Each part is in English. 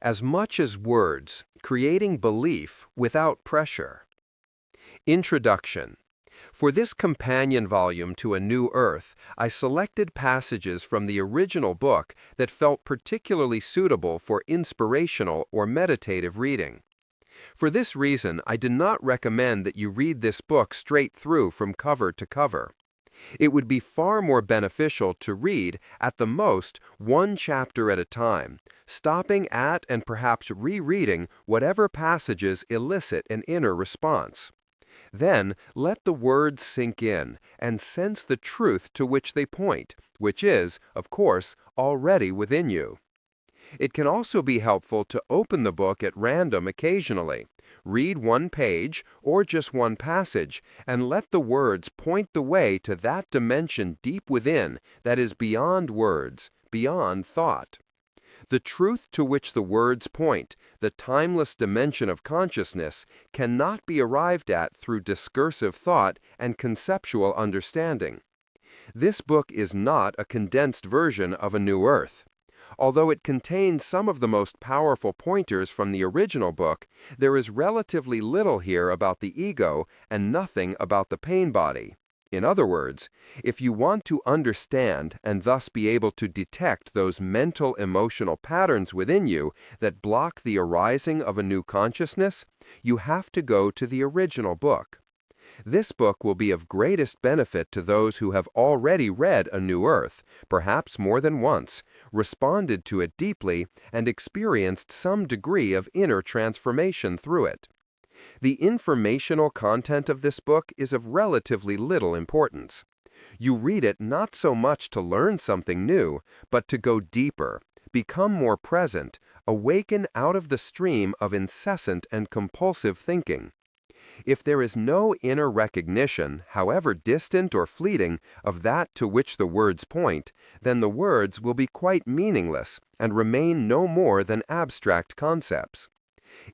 As much as words, creating belief without pressure. Introduction. For this companion volume to A New Earth, I selected passages from the original book that felt particularly suitable for inspirational or meditative reading. For this reason, I do not recommend that you read this book straight through from cover to cover. It would be far more beneficial to read, at the most, one chapter at a time, stopping at and perhaps rereading whatever passages elicit an inner response. Then let the words sink in and sense the truth to which they point, which is, of course, already within you. It can also be helpful to open the book at random occasionally. Read one page or just one passage and let the words point the way to that dimension deep within that is beyond words, beyond thought. The truth to which the words point, the timeless dimension of consciousness, cannot be arrived at through discursive thought and conceptual understanding. This book is not a condensed version of A New Earth. Although it contains some of the most powerful pointers from the original book, there is relatively little here about the ego and nothing about the pain body. In other words, if you want to understand and thus be able to detect those mental emotional patterns within you that block the arising of a new consciousness, you have to go to the original book. This book will be of greatest benefit to those who have already read A New Earth, perhaps more than once, responded to it deeply, and experienced some degree of inner transformation through it. The informational content of this book is of relatively little importance. You read it not so much to learn something new, but to go deeper, become more present, awaken out of the stream of incessant and compulsive thinking. If there is no inner recognition, however distant or fleeting, of that to which the words point, then the words will be quite meaningless and remain no more than abstract concepts.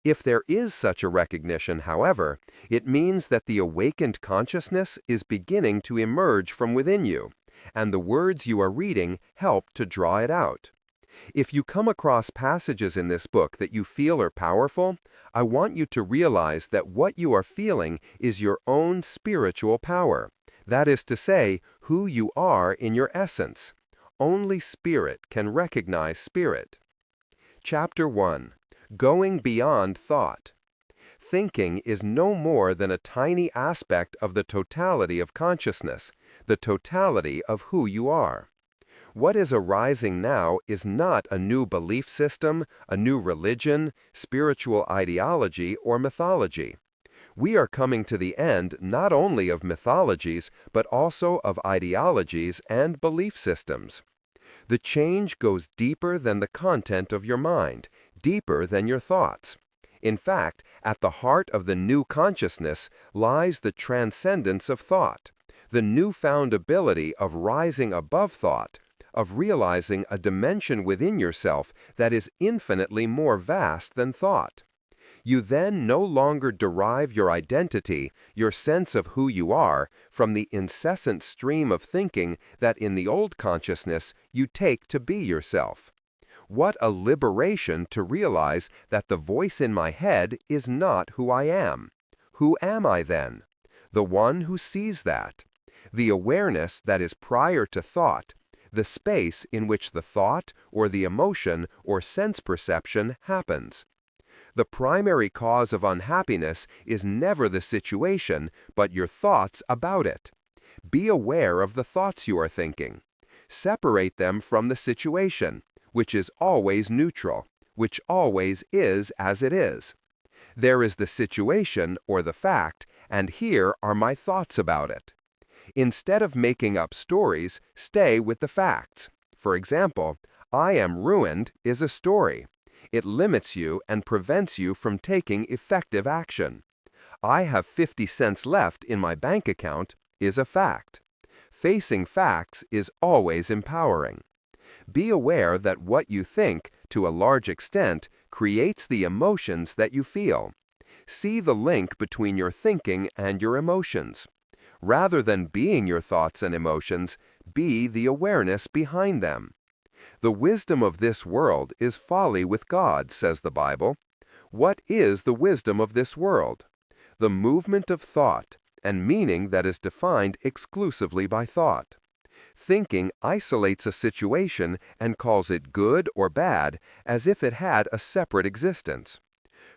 If there is such a recognition, however, it means that the awakened consciousness is beginning to emerge from within you, and the words you are reading help to draw it out. If you come across passages in this book that you feel are powerful, I want you to realize that what you are feeling is your own spiritual power. That is to say, who you are in your essence. Only spirit can recognize spirit. Chapter 1. Going Beyond Thought. Thinking is no more than a tiny aspect of the totality of consciousness, the totality of who you are. What is arising now is not a new belief system, a new religion, spiritual ideology, or mythology. We are coming to the end not only of mythologies, but also of ideologies and belief systems. The change goes deeper than the content of your mind, deeper than your thoughts. In fact, at the heart of the new consciousness lies the transcendence of thought, the newfound ability of rising above thought, of realizing a dimension within yourself that is infinitely more vast than thought. You then no longer derive your identity, your sense of who you are, from the incessant stream of thinking that in the old consciousness you take to be yourself. What a liberation to realize that the voice in my head is not who I am. Who am I then? The one who sees that. The awareness that is prior to thought, the space in which the thought or the emotion or sense perception happens. The primary cause of unhappiness is never the situation, but your thoughts about it. Be aware of the thoughts you are thinking. Separate them from the situation, which is always neutral, which always is as it is. There is the situation or the fact, and here are my thoughts about it. Instead of making up stories, stay with the facts. For example, I am ruined is a story. It limits you and prevents you from taking effective action. I have 50 cents left in my bank account is a fact. Facing facts is always empowering. Be aware that what you think, to a large extent, creates the emotions that you feel. See the link between your thinking and your emotions. Rather than being your thoughts and emotions, be the awareness behind them. The wisdom of this world is folly with God, says the Bible. What is the wisdom of this world? The movement of thought, and meaning that is defined exclusively by thought. Thinking isolates a situation and calls it good or bad as if it had a separate existence.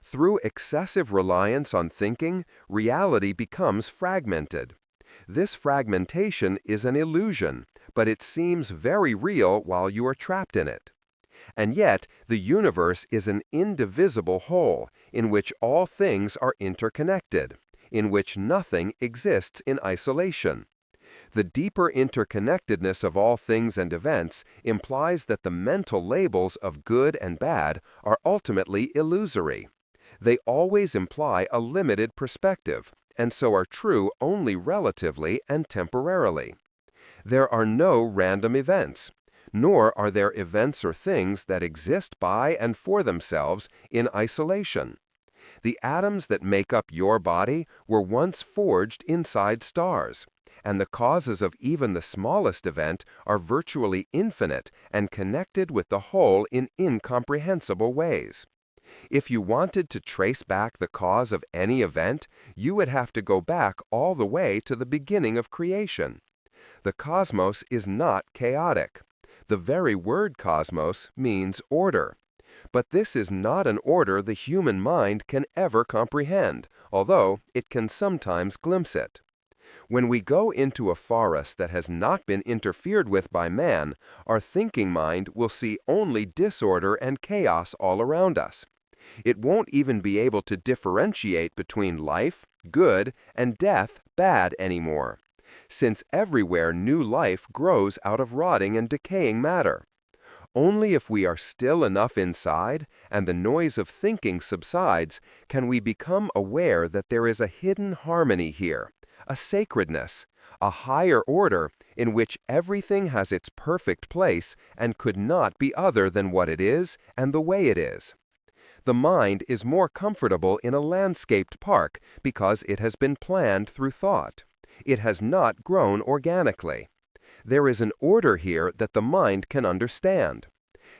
Through excessive reliance on thinking, reality becomes fragmented. This fragmentation is an illusion, but it seems very real while you are trapped in it. And yet, the universe is an indivisible whole, in which all things are interconnected, in which nothing exists in isolation. The deeper interconnectedness of all things and events implies that the mental labels of good and bad are ultimately illusory. They always imply a limited perspective, and so are true only relatively and temporarily. There are no random events, nor are there events or things that exist by and for themselves in isolation. The atoms that make up your body were once forged inside stars, and the causes of even the smallest event are virtually infinite and connected with the whole in incomprehensible ways. If you wanted to trace back the cause of any event, you would have to go back all the way to the beginning of creation. The cosmos is not chaotic. The very word cosmos means order. But this is not an order the human mind can ever comprehend, although it can sometimes glimpse it. When we go into a forest that has not been interfered with by man, our thinking mind will see only disorder and chaos all around us. It won't even be able to differentiate between life, good, and death, bad anymore, since everywhere new life grows out of rotting and decaying matter. Only if we are still enough inside and the noise of thinking subsides can we become aware that there is a hidden harmony here, a sacredness, a higher order in which everything has its perfect place and could not be other than what it is and the way it is. The mind is more comfortable in a landscaped park because it has been planned through thought. It has not grown organically. There is an order here that the mind can understand.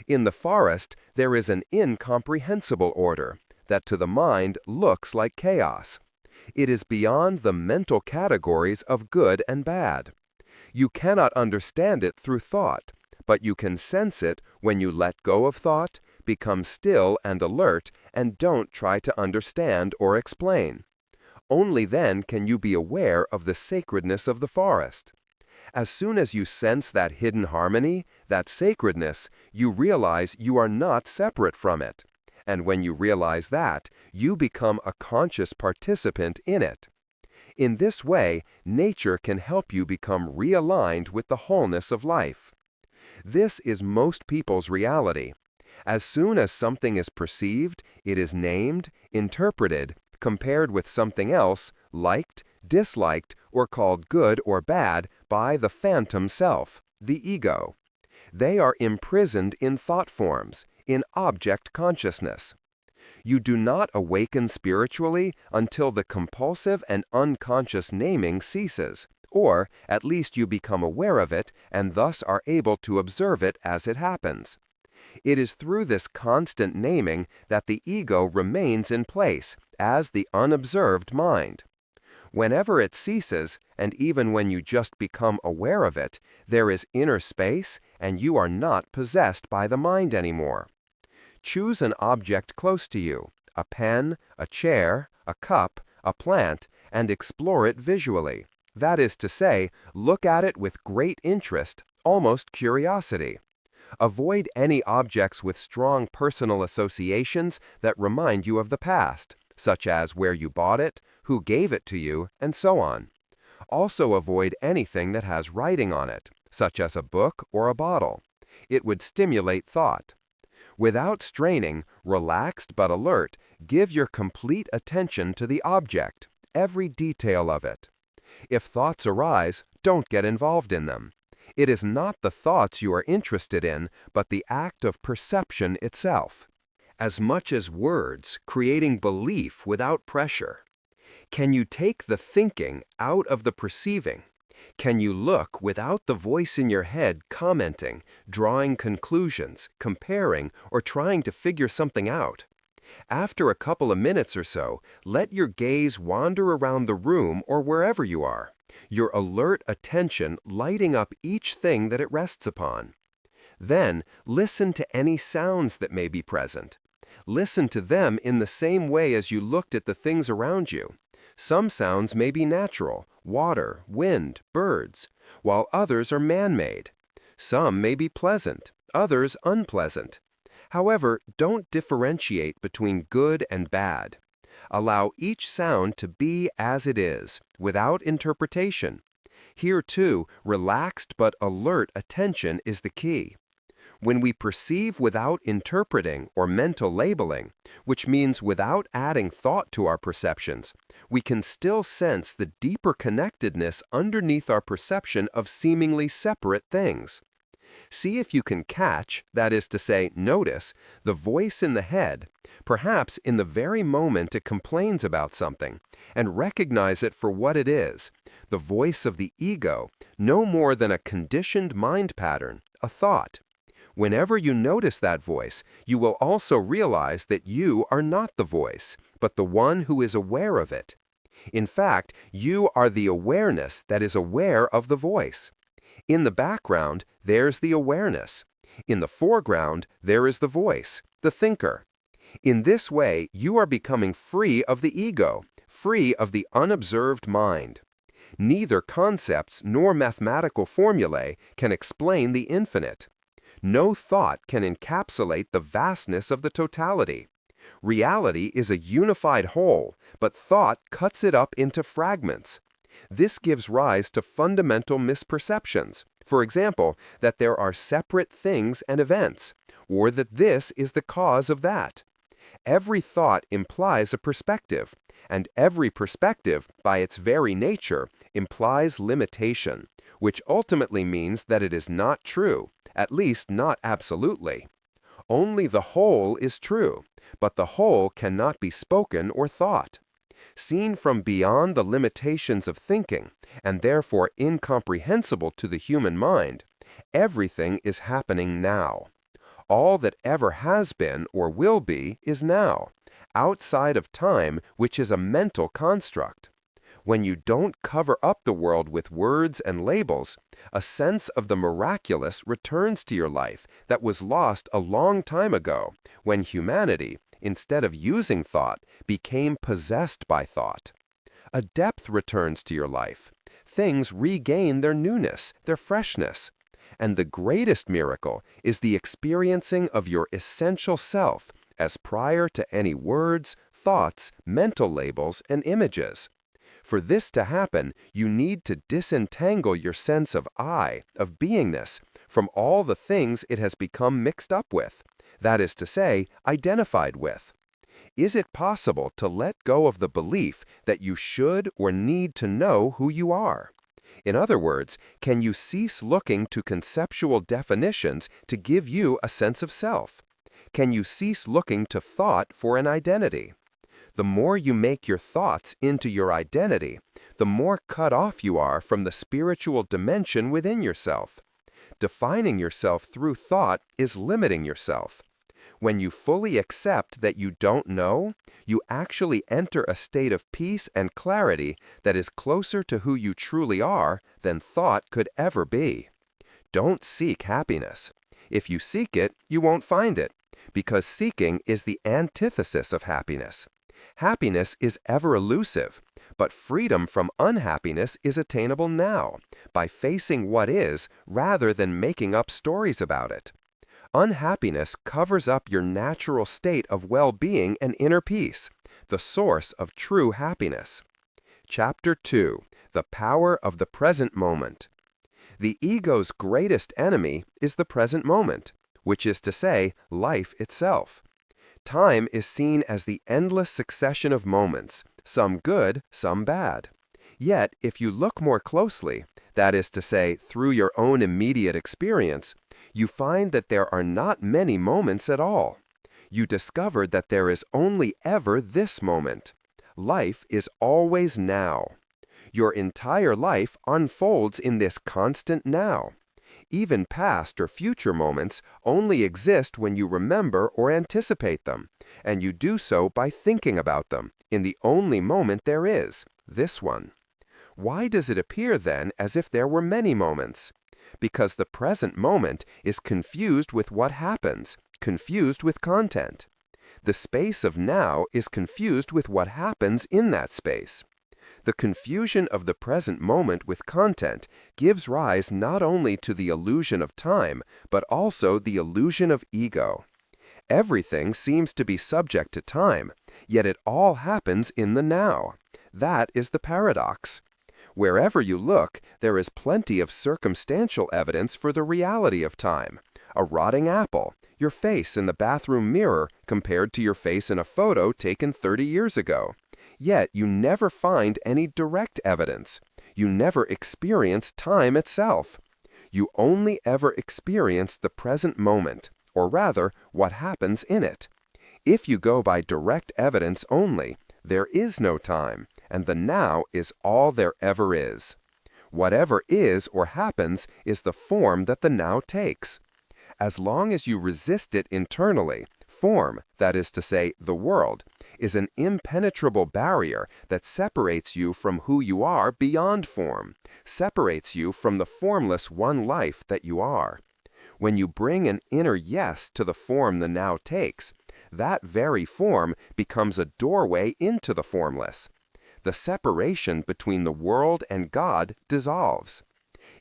In the forest, there is an incomprehensible order that to the mind looks like chaos. It is beyond the mental categories of good and bad. You cannot understand it through thought, but you can sense it when you let go of thought, become still and alert, and don't try to understand or explain. Only then can you be aware of the sacredness of the forest. As soon as you sense that hidden harmony, that sacredness, you realize you are not separate from it. And when you realize that, you become a conscious participant in it. In this way, nature can help you become realigned with the wholeness of life. This is most people's reality. As soon as something is perceived, it is named, interpreted, compared with something else, liked, disliked, or called good or bad by the phantom self, the ego. They are imprisoned in thought forms, in object consciousness. You do not awaken spiritually until the compulsive and unconscious naming ceases, or at least you become aware of it and thus are able to observe it as it happens. It is through this constant naming that the ego remains in place as the unobserved mind. Whenever it ceases, and even when you just become aware of it, there is inner space and you are not possessed by the mind anymore. Choose an object close to you, a pen, a chair, a cup, a plant, and explore it visually. That is to say, look at it with great interest, almost curiosity. Avoid any objects with strong personal associations that remind you of the past, such as where you bought it, who gave it to you, and so on. Also avoid anything that has writing on it, such as a book or a bottle. It would stimulate thought. Without straining, relaxed but alert, give your complete attention to the object, every detail of it. If thoughts arise, don't get involved in them. It is not the thoughts you are interested in, but the act of perception itself. As much as words, creating belief without pressure. Can you take the thinking out of the perceiving? Can you look without the voice in your head commenting, drawing conclusions, comparing, or trying to figure something out? After a couple of minutes or so, let your gaze wander around the room or wherever you are, your alert attention lighting up each thing that it rests upon. Then, listen to any sounds that may be present. Listen to them in the same way as you looked at the things around you. Some sounds may be natural, water, wind, birds, while others are man-made. Some may be pleasant, others unpleasant. However, don't differentiate between good and bad. Allow each sound to be as it is, without interpretation. Here, too, relaxed but alert attention is the key. When we perceive without interpreting or mental labeling, which means without adding thought to our perceptions, we can still sense the deeper connectedness underneath our perception of seemingly separate things. See if you can catch, that is to say, notice, the voice in the head, perhaps in the very moment it complains about something, and recognize it for what it is, the voice of the ego, no more than a conditioned mind pattern, a thought. Whenever you notice that voice, you will also realize that you are not the voice, but the one who is aware of it. In fact, you are the awareness that is aware of the voice. In the background, there's the awareness. In the foreground, there is the voice, the thinker. In this way, you are becoming free of the ego, free of the unobserved mind. Neither concepts nor mathematical formulae can explain the infinite. No thought can encapsulate the vastness of the totality. Reality is a unified whole, but thought cuts it up into fragments. This gives rise to fundamental misperceptions. For example, that there are separate things and events, or that this is the cause of that. Every thought implies a perspective, and every perspective, by its very nature, implies limitation, which ultimately means that it is not true, at least not absolutely. Only the whole is true, but the whole cannot be spoken or thought. Seen from beyond the limitations of thinking, and therefore incomprehensible to the human mind, everything is happening now. All that ever has been or will be is now, outside of time, which is a mental construct. When you don't cover up the world with words and labels, a sense of the miraculous returns to your life that was lost a long time ago, when humanity, instead of using thought, became possessed by thought. A depth returns to your life. Things regain their newness, their freshness. And the greatest miracle is the experiencing of your essential self as prior to any words, thoughts, mental labels, and images. For this to happen, you need to disentangle your sense of I, of beingness, from all the things it has become mixed up with, that is to say, identified with. Is it possible to let go of the belief that you should or need to know who you are? In other words, can you cease looking to conceptual definitions to give you a sense of self? Can you cease looking to thought for an identity? The more you make your thoughts into your identity, the more cut off you are from the spiritual dimension within yourself. Defining yourself through thought is limiting yourself. When you fully accept that you don't know, you actually enter a state of peace and clarity that is closer to who you truly are than thought could ever be. Don't seek happiness. If you seek it, you won't find it, because seeking is the antithesis of happiness. Happiness is ever elusive, but freedom from unhappiness is attainable now, by facing what is rather than making up stories about it. Unhappiness covers up your natural state of well-being and inner peace, the source of true happiness. Chapter 2. The Power of the Present Moment. The ego's greatest enemy is the present moment, which is to say, life itself. Time is seen as the endless succession of moments, some good, some bad. Yet, if you look more closely, that is to say, through your own immediate experience, you find that there are not many moments at all. You discover that there is only ever this moment. Life is always now. Your entire life unfolds in this constant now. Even past or future moments only exist when you remember or anticipate them, and you do so by thinking about them in the only moment there is, this one. Why does it appear then as if there were many moments? Because the present moment is confused with what happens, confused with content. The space of now is confused with what happens in that space. The confusion of the present moment with content gives rise not only to the illusion of time, but also the illusion of ego. Everything seems to be subject to time, yet it all happens in the now. That is the paradox. Wherever you look, there is plenty of circumstantial evidence for the reality of time. A rotting apple, your face in the bathroom mirror compared to your face in a photo taken 30 years ago. Yet you never find any direct evidence. You never experience time itself. You only ever experience the present moment, or rather, what happens in it. If you go by direct evidence only, there is no time, and the now is all there ever is. Whatever is or happens is the form that the now takes. As long as you resist it internally, form, that is to say, the world, is an impenetrable barrier that separates you from who you are beyond form, separates you from the formless one life that you are. When you bring an inner yes to the form the now takes, that very form becomes a doorway into the formless. The separation between the world and God dissolves.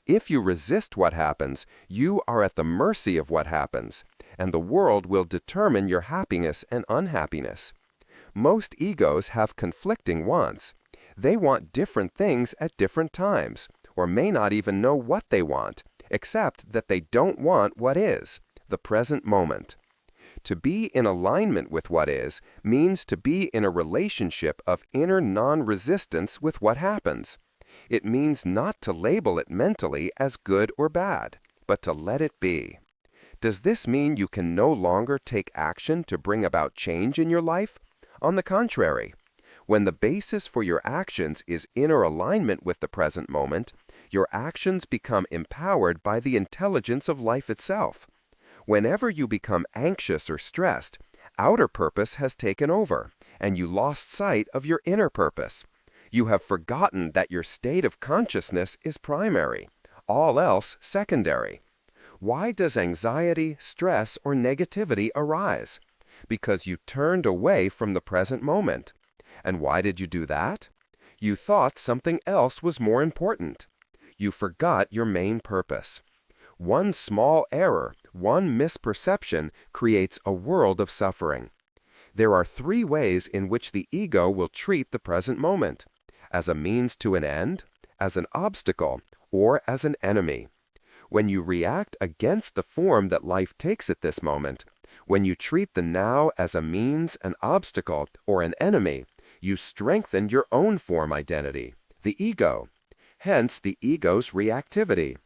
If you resist what happens, you are at the mercy of what happens, and the world will determine your happiness and unhappiness. Most egos have conflicting wants. They want different things at different times, or may not even know what they want, except that they don't want what is, the present moment. To be in alignment with what is means to be in a relationship of inner non-resistance with what happens. It means not to label it mentally as good or bad, but to let it be. Does this mean you can no longer take action to bring about change in your life? On the contrary, when the basis for your actions is inner alignment with the present moment, your actions become empowered by the intelligence of life itself. Whenever you become anxious or stressed, outer purpose has taken over, and you lost sight of your inner purpose. You have forgotten that your state of consciousness is primary, all else secondary. Why does anxiety, stress, or negativity arise? Because you turned away from the present moment. And why did you do that? You thought something else was more important. You forgot your main purpose. One small error, one misperception creates a world of suffering. There are three ways in which the ego will treat the present moment: as a means to an end, as an obstacle, or as an enemy. When you react against the form that life takes at this moment, when you treat the now as a means, an obstacle, or an enemy, you strengthen your own form identity, the ego. Hence the ego's reactivity.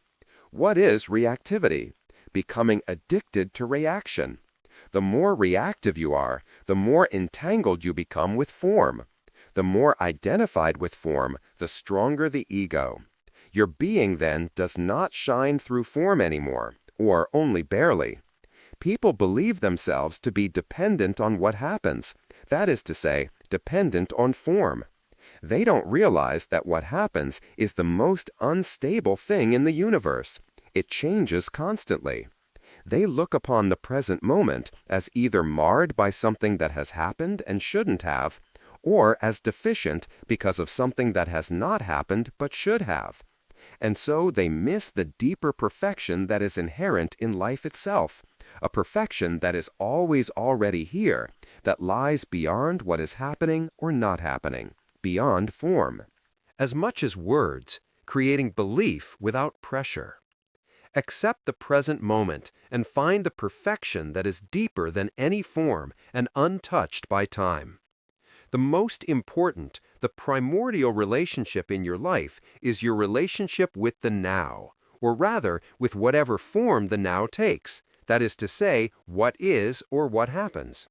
What is reactivity? Becoming addicted to reaction. The more reactive you are, the more entangled you become with form. The more identified with form, the stronger the ego. Your being then does not shine through form anymore, or only barely. People believe themselves to be dependent on what happens, that is to say, dependent on form. They don't realize that what happens is the most unstable thing in the universe. It changes constantly. They look upon the present moment as either marred by something that has happened and shouldn't have, or as deficient because of something that has not happened but should have. And so they miss the deeper perfection that is inherent in life itself, a perfection that is always already here, that lies beyond what is happening or not happening, beyond form. As much as words, creating belief without pressure. Accept the present moment and find the perfection that is deeper than any form and untouched by time. The most important, the primordial relationship in your life is your relationship with the now, or rather with whatever form the now takes, that is to say, what is or what happens.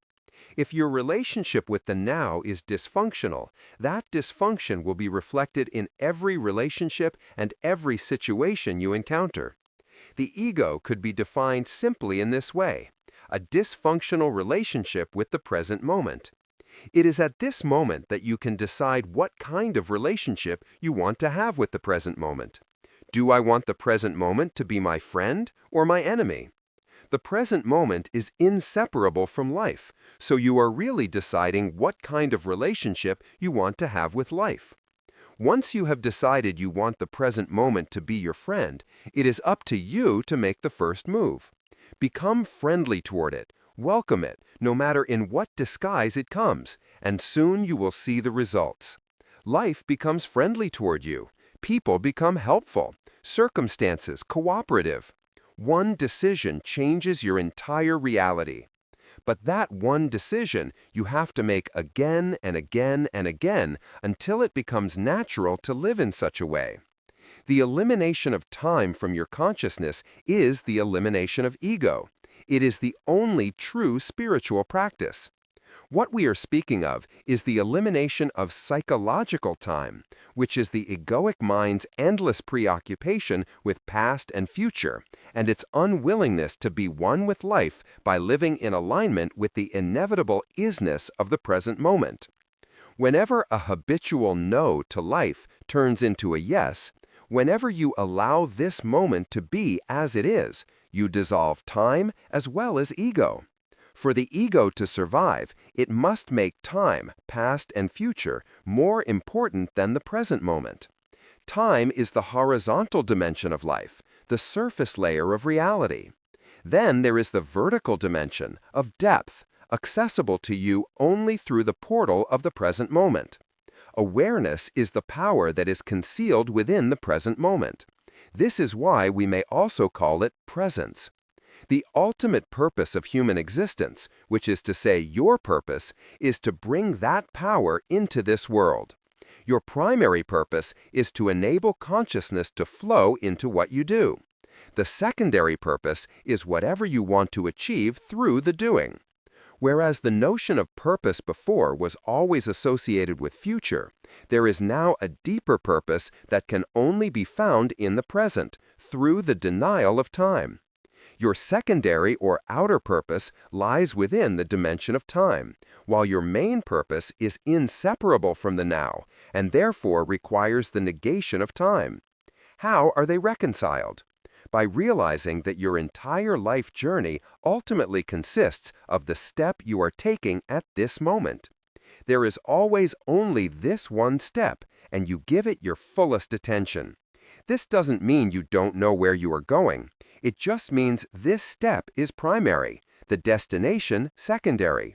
If your relationship with the now is dysfunctional, that dysfunction will be reflected in every relationship and every situation you encounter. The ego could be defined simply in this way: a dysfunctional relationship with the present moment. It is at this moment that you can decide what kind of relationship you want to have with the present moment. Do I want the present moment to be my friend or my enemy? The present moment is inseparable from life, so you are really deciding what kind of relationship you want to have with life. Once you have decided you want the present moment to be your friend, it is up to you to make the first move. Become friendly toward it, welcome it, no matter in what disguise it comes, and soon you will see the results. Life becomes friendly toward you. People become helpful. Circumstances cooperative. One decision changes your entire reality. But that one decision you have to make again and again and again until it becomes natural to live in such a way. The elimination of time from your consciousness is the elimination of ego. It is the only true spiritual practice. What we are speaking of is the elimination of psychological time, which is the egoic mind's endless preoccupation with past and future, and its unwillingness to be one with life by living in alignment with the inevitable isness of the present moment. Whenever a habitual no to life turns into a yes, whenever you allow this moment to be as it is, you dissolve time as well as ego. For the ego to survive, it must make time, past and future, more important than the present moment. Time is the horizontal dimension of life, the surface layer of reality. Then there is the vertical dimension of depth, accessible to you only through the portal of the present moment. Awareness is the power that is concealed within the present moment. This is why we may also call it presence. The ultimate purpose of human existence, which is to say your purpose, is to bring that power into this world. Your primary purpose is to enable consciousness to flow into what you do. The secondary purpose is whatever you want to achieve through the doing. Whereas the notion of purpose before was always associated with future, there is now a deeper purpose that can only be found in the present, through the denial of time. Your secondary or outer purpose lies within the dimension of time, while your main purpose is inseparable from the now, and therefore requires the negation of time. How are they reconciled? By realizing that your entire life journey ultimately consists of the step you are taking at this moment. There is always only this one step, and you give it your fullest attention. This doesn't mean you don't know where you are going. It just means this step is primary, the destination secondary.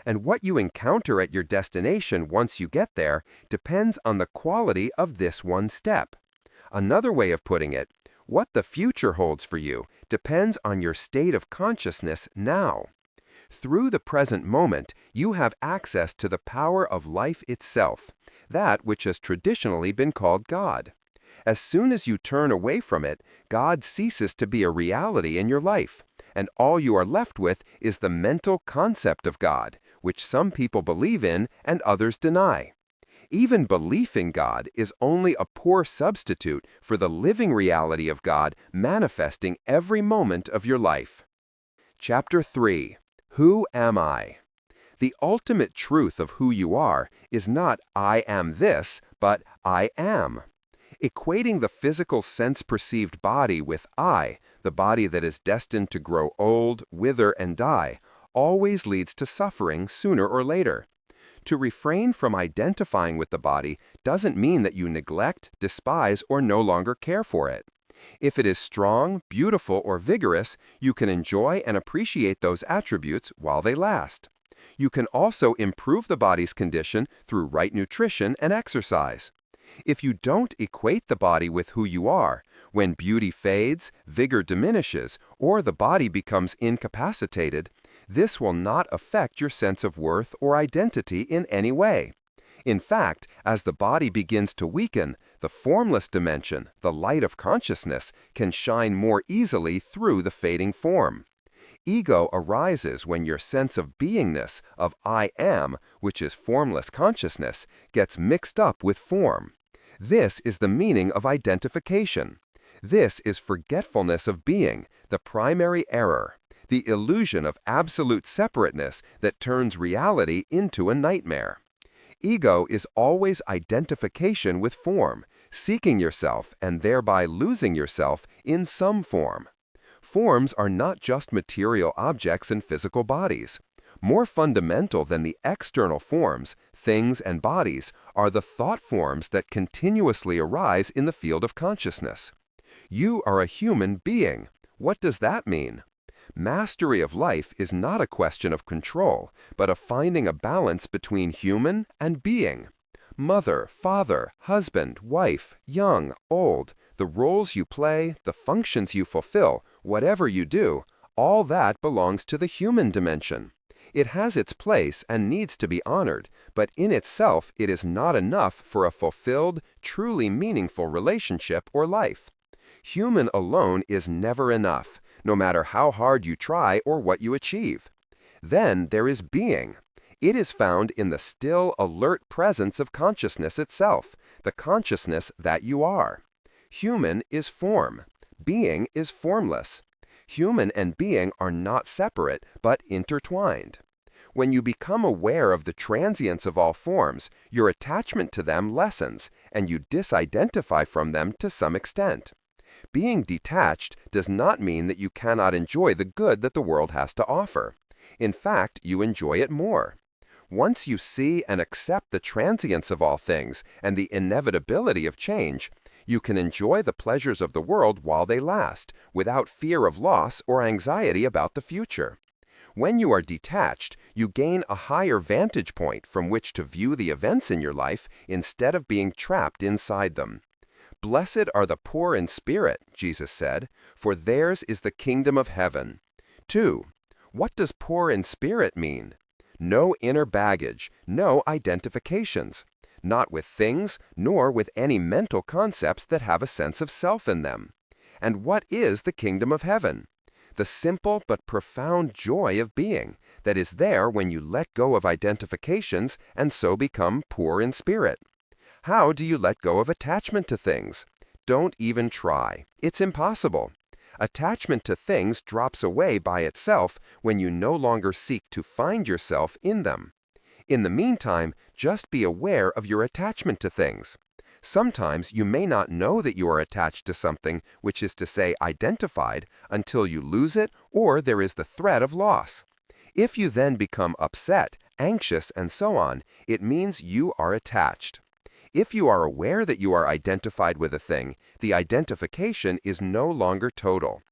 And what you encounter at your destination once you get there depends on the quality of this one step. Another way of putting it, what the future holds for you depends on your state of consciousness now. Through the present moment, you have access to the power of life itself, that which has traditionally been called God. As soon as you turn away from it, God ceases to be a reality in your life, and all you are left with is the mental concept of God, which some people believe in and others deny. Even belief in God is only a poor substitute for the living reality of God manifesting every moment of your life. Chapter 3. Who am I? The ultimate truth of who you are is not I am this, but I am. Equating the physical sense-perceived body with I, the body that is destined to grow old, wither, and die, always leads to suffering sooner or later. To refrain from identifying with the body doesn't mean that you neglect, despise, or no longer care for it. If it is strong, beautiful, or vigorous, you can enjoy and appreciate those attributes while they last. You can also improve the body's condition through right nutrition and exercise. If you don't equate the body with who you are, when beauty fades, vigor diminishes, or the body becomes incapacitated, this will not affect your sense of worth or identity in any way. In fact, as the body begins to weaken, the formless dimension, the light of consciousness, can shine more easily through the fading form. Ego arises when your sense of beingness, of I am, which is formless consciousness, gets mixed up with form. This is the meaning of identification. This is forgetfulness of being, the primary error, the illusion of absolute separateness that turns reality into a nightmare. Ego is always identification with form, seeking yourself and thereby losing yourself in some form. Forms are not just material objects in physical bodies. More fundamental than the external forms, things and bodies, are the thought forms that continuously arise in the field of consciousness. You are a human being. What does that mean? Mastery of life is not a question of control, but of finding a balance between human and being. Mother, father, husband, wife, young, old, the roles you play, the functions you fulfill, whatever you do, all that belongs to the human dimension. It has its place and needs to be honored, but in itself it is not enough for a fulfilled, truly meaningful relationship or life. Human alone is never enough, no matter how hard you try or what you achieve. Then there is being. It is found in the still, alert presence of consciousness itself, the consciousness that you are. Human is form. Being is formless. Human and being are not separate, but intertwined. When you become aware of the transience of all forms, your attachment to them lessens, and you disidentify from them to some extent. Being detached does not mean that you cannot enjoy the good that the world has to offer. In fact, you enjoy it more. Once you see and accept the transience of all things and the inevitability of change, you can enjoy the pleasures of the world while they last, without fear of loss or anxiety about the future. When you are detached, you gain a higher vantage point from which to view the events in your life instead of being trapped inside them. Blessed are the poor in spirit, Jesus said, for theirs is the kingdom of heaven. 2. What does poor in spirit mean? No inner baggage, no identifications, not with things, nor with any mental concepts that have a sense of self in them. And what is the kingdom of heaven? The simple but profound joy of being that is there when you let go of identifications and so become poor in spirit. How do you let go of attachment to things? Don't even try. It's impossible. Attachment to things drops away by itself when you no longer seek to find yourself in them. In the meantime, just be aware of your attachment to things. Sometimes you may not know that you are attached to something, which is to say identified, until you lose it or there is the threat of loss. If you then become upset, anxious, and so on, it means you are attached. If you are aware that you are identified with a thing, the identification is no longer total.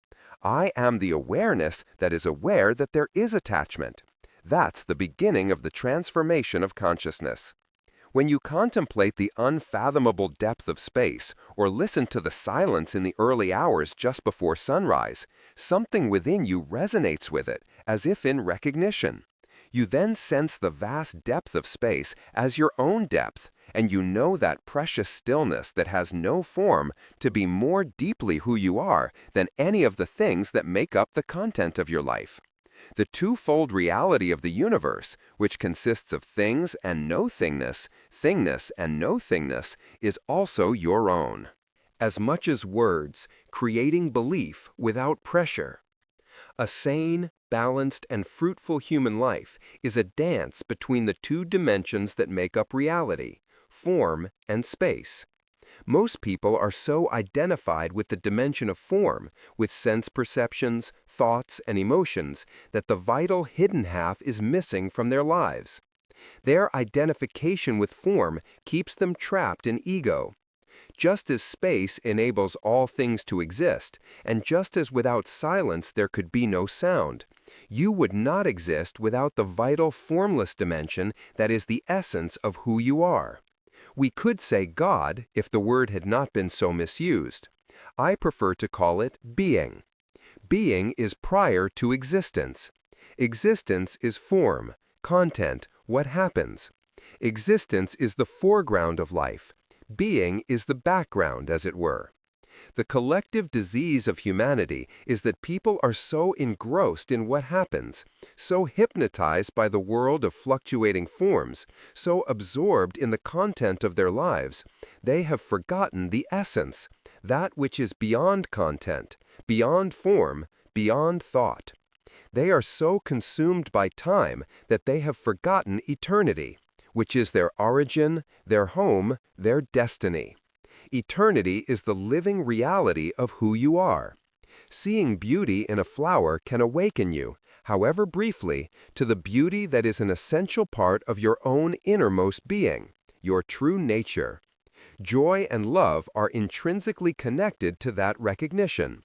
I am the awareness that is aware that there is attachment. That's the beginning of the transformation of consciousness. When you contemplate the unfathomable depth of space or listen to the silence in the early hours just before sunrise, something within you resonates with it, as if in recognition. You then sense the vast depth of space as your own depth, and you know that precious stillness that has no form to be more deeply who you are than any of the things that make up the content of your life. The twofold reality of the universe, which consists of things and no-thingness, thingness and no-thingness, is also your own. As much as words, creating belief without pressure. A sane, balanced, and fruitful human life is a dance between the two dimensions that make up reality, form and space. Most people are so identified with the dimension of form, with sense perceptions, thoughts, and emotions, that the vital hidden half is missing from their lives. Their identification with form keeps them trapped in ego. Just as space enables all things to exist, and just as without silence there could be no sound, you would not exist without the vital formless dimension that is the essence of who you are. We could say God if the word had not been so misused. I prefer to call it being. Being is prior to existence. Existence is form, content, what happens. Existence is the foreground of life. Being is the background, as it were. The collective disease of humanity is that people are so engrossed in what happens, so hypnotized by the world of fluctuating forms, so absorbed in the content of their lives, they have forgotten the essence, that which is beyond content, beyond form, beyond thought. They are so consumed by time that they have forgotten eternity, which is their origin, their home, their destiny. Eternity is the living reality of who you are. Seeing beauty in a flower can awaken you, however briefly, to the beauty that is an essential part of your own innermost being, your true nature. Joy and love are intrinsically connected to that recognition.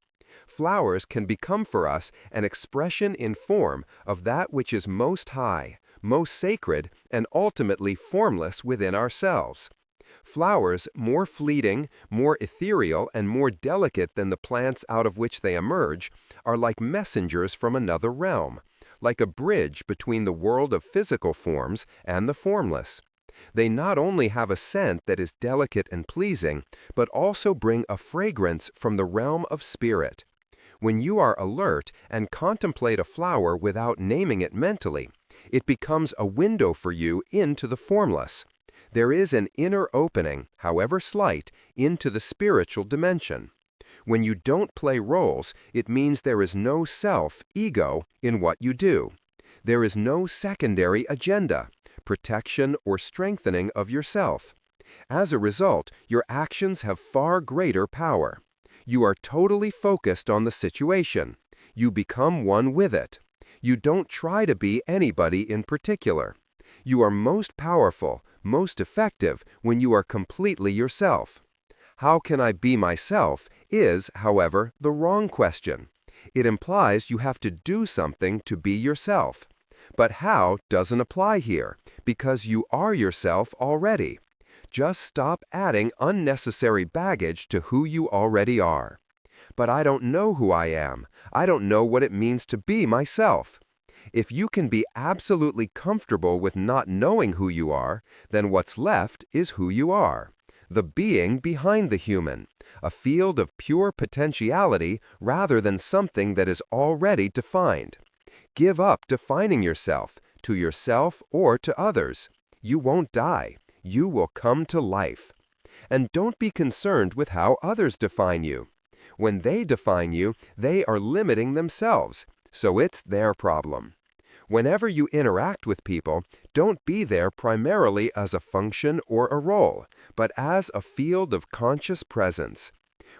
Flowers can become for us an expression in form of that which is most high, most sacred, and ultimately formless within ourselves. Flowers, more fleeting, more ethereal, and more delicate than the plants out of which they emerge, are like messengers from another realm, like a bridge between the world of physical forms and the formless. They not only have a scent that is delicate and pleasing, but also bring a fragrance from the realm of spirit. When you are alert and contemplate a flower without naming it mentally, it becomes a window for you into the formless. There is an inner opening, however slight, into the spiritual dimension. When you don't play roles, it means there is no self, ego, in what you do. There is no secondary agenda, protection or strengthening of yourself. As a result, your actions have far greater power. You are totally focused on the situation. You become one with it. You don't try to be anybody in particular. You are most powerful, most effective when you are completely yourself. How can I be myself is, however, the wrong question. It implies you have to do something to be yourself. But how doesn't apply here, because you are yourself already. Just stop adding unnecessary baggage to who you already are. But I don't know who I am. I don't know what it means to be myself. If you can be absolutely comfortable with not knowing who you are, then what's left is who you are, the being behind the human, a field of pure potentiality rather than something that is already defined. Give up defining yourself, to yourself or to others. You won't die. You will come to life. And don't be concerned with how others define you. When they define you, they are limiting themselves, so it's their problem. Whenever you interact with people, don't be there primarily as a function or a role, but as a field of conscious presence.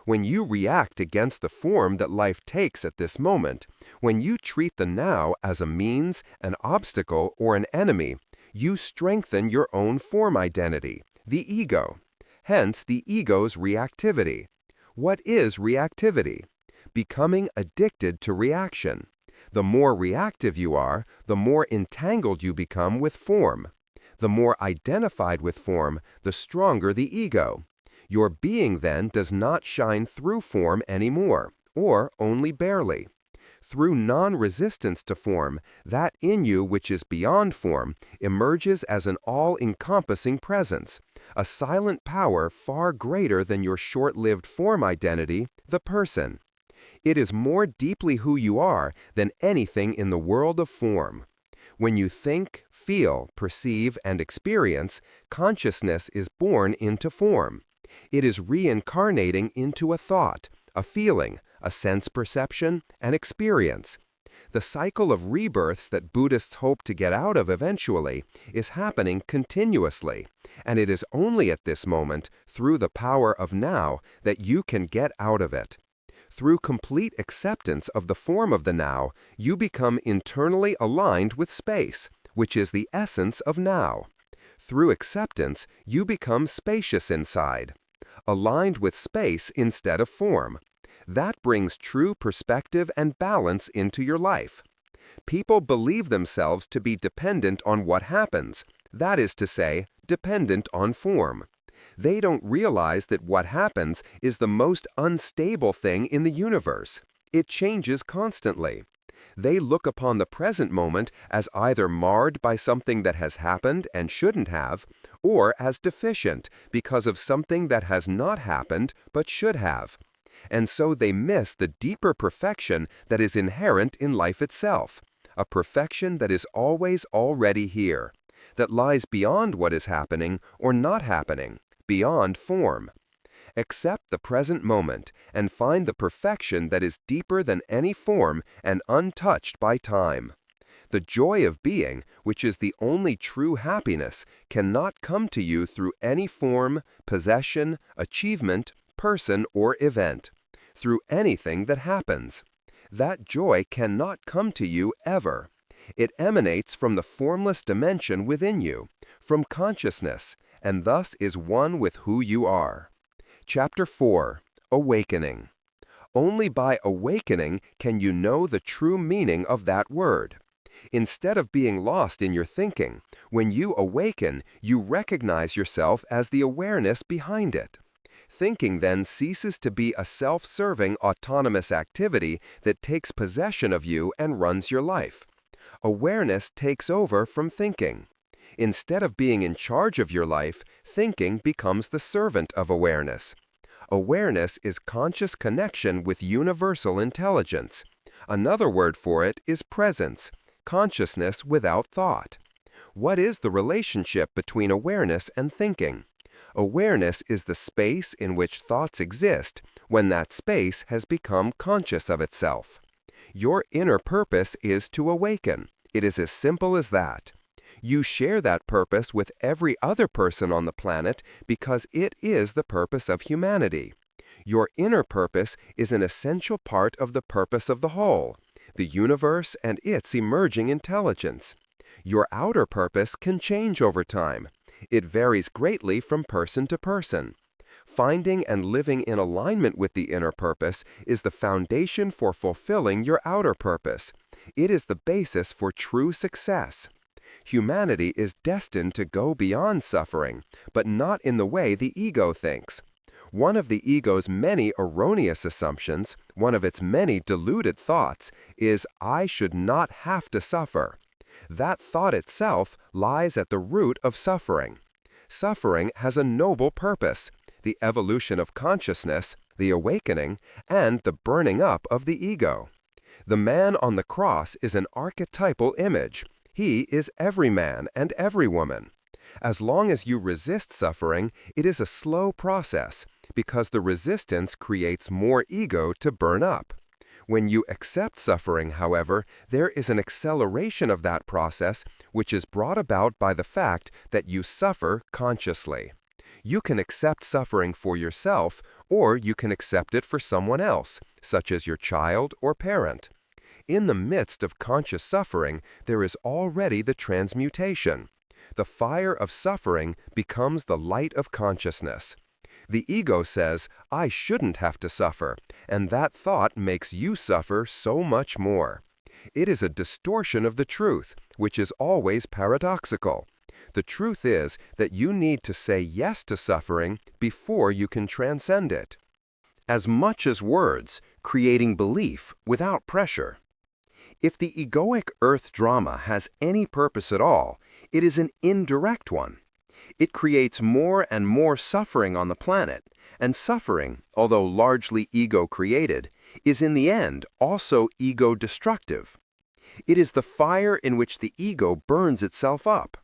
When you react against the form that life takes at this moment, when you treat the now as a means, an obstacle, or an enemy, you strengthen your own form identity, the ego. Hence the ego's reactivity. What is reactivity? Becoming addicted to reaction. The more reactive you are, the more entangled you become with form. The more identified with form, the stronger the ego. Your being then does not shine through form anymore, or only barely. Through non-resistance to form, that in you which is beyond form emerges as an all-encompassing presence, a silent power far greater than your short-lived form identity, the person. It is more deeply who you are than anything in the world of form. When you think, feel, perceive, and experience, consciousness is born into form. It is reincarnating into a thought, a feeling, a sense perception, an experience. The cycle of rebirths that Buddhists hope to get out of eventually is happening continuously, and it is only at this moment, through the power of now, that you can get out of it. Through complete acceptance of the form of the now, you become internally aligned with space, which is the essence of now. Through acceptance, you become spacious inside, aligned with space instead of form. That brings true perspective and balance into your life. People believe themselves to be dependent on what happens, that is to say, dependent on form. They don't realize that what happens is the most unstable thing in the universe. It changes constantly. They look upon the present moment as either marred by something that has happened and shouldn't have, or as deficient because of something that has not happened but should have. and so they miss the deeper perfection that is inherent in life itself, a perfection that is always already here, that lies beyond what is happening or not happening, beyond form. Accept the present moment and find the perfection that is deeper than any form and untouched by time. The joy of being, which is the only true happiness, cannot come to you through any form, possession, achievement, person, or event, through anything that happens. That joy cannot come to you ever. It emanates from the formless dimension within you, from consciousness, and thus is one with who you are. Chapter 4. Awakening. Only by awakening can you know the true meaning of that word. Instead of being lost in your thinking, when you awaken, you recognize yourself as the awareness behind it. Thinking then ceases to be a self-serving, autonomous activity that takes possession of you and runs your life. Awareness takes over from thinking. Instead of being in charge of your life, thinking becomes the servant of awareness. Awareness is conscious connection with universal intelligence. Another word for it is presence, consciousness without thought. What is the relationship between awareness and thinking? Awareness is the space in which thoughts exist when that space has become conscious of itself. Your inner purpose is to awaken. It is as simple as that. You share that purpose with every other person on the planet because it is the purpose of humanity. Your inner purpose is an essential part of the purpose of the whole, the universe and its emerging intelligence. Your outer purpose can change over time. It varies greatly from person to person. Finding and living in alignment with the inner purpose is the foundation for fulfilling your outer purpose. It is the basis for true success. Humanity is destined to go beyond suffering, but not in the way the ego thinks. One of the ego's many erroneous assumptions, one of its many deluded thoughts, is I should not have to suffer. That thought itself lies at the root of suffering. Suffering has a noble purpose, the evolution of consciousness, the awakening, and the burning up of the ego. The man on the cross is an archetypal image. He is every man and every woman. As long as you resist suffering, it is a slow process, because the resistance creates more ego to burn up. When you accept suffering, however, there is an acceleration of that process which is brought about by the fact that you suffer consciously. You can accept suffering for yourself, or you can accept it for someone else, such as your child or parent. In the midst of conscious suffering, there is already the transmutation. The fire of suffering becomes the light of consciousness. The ego says, I shouldn't have to suffer, and that thought makes you suffer so much more. It is a distortion of the truth, which is always paradoxical. The truth is that you need to say yes to suffering before you can transcend it. As much as words, creating belief without pressure. If the egoic earth drama has any purpose at all, it is an indirect one. It creates more and more suffering on the planet, and suffering, although largely ego-created, is in the end also ego-destructive. It is the fire in which the ego burns itself up.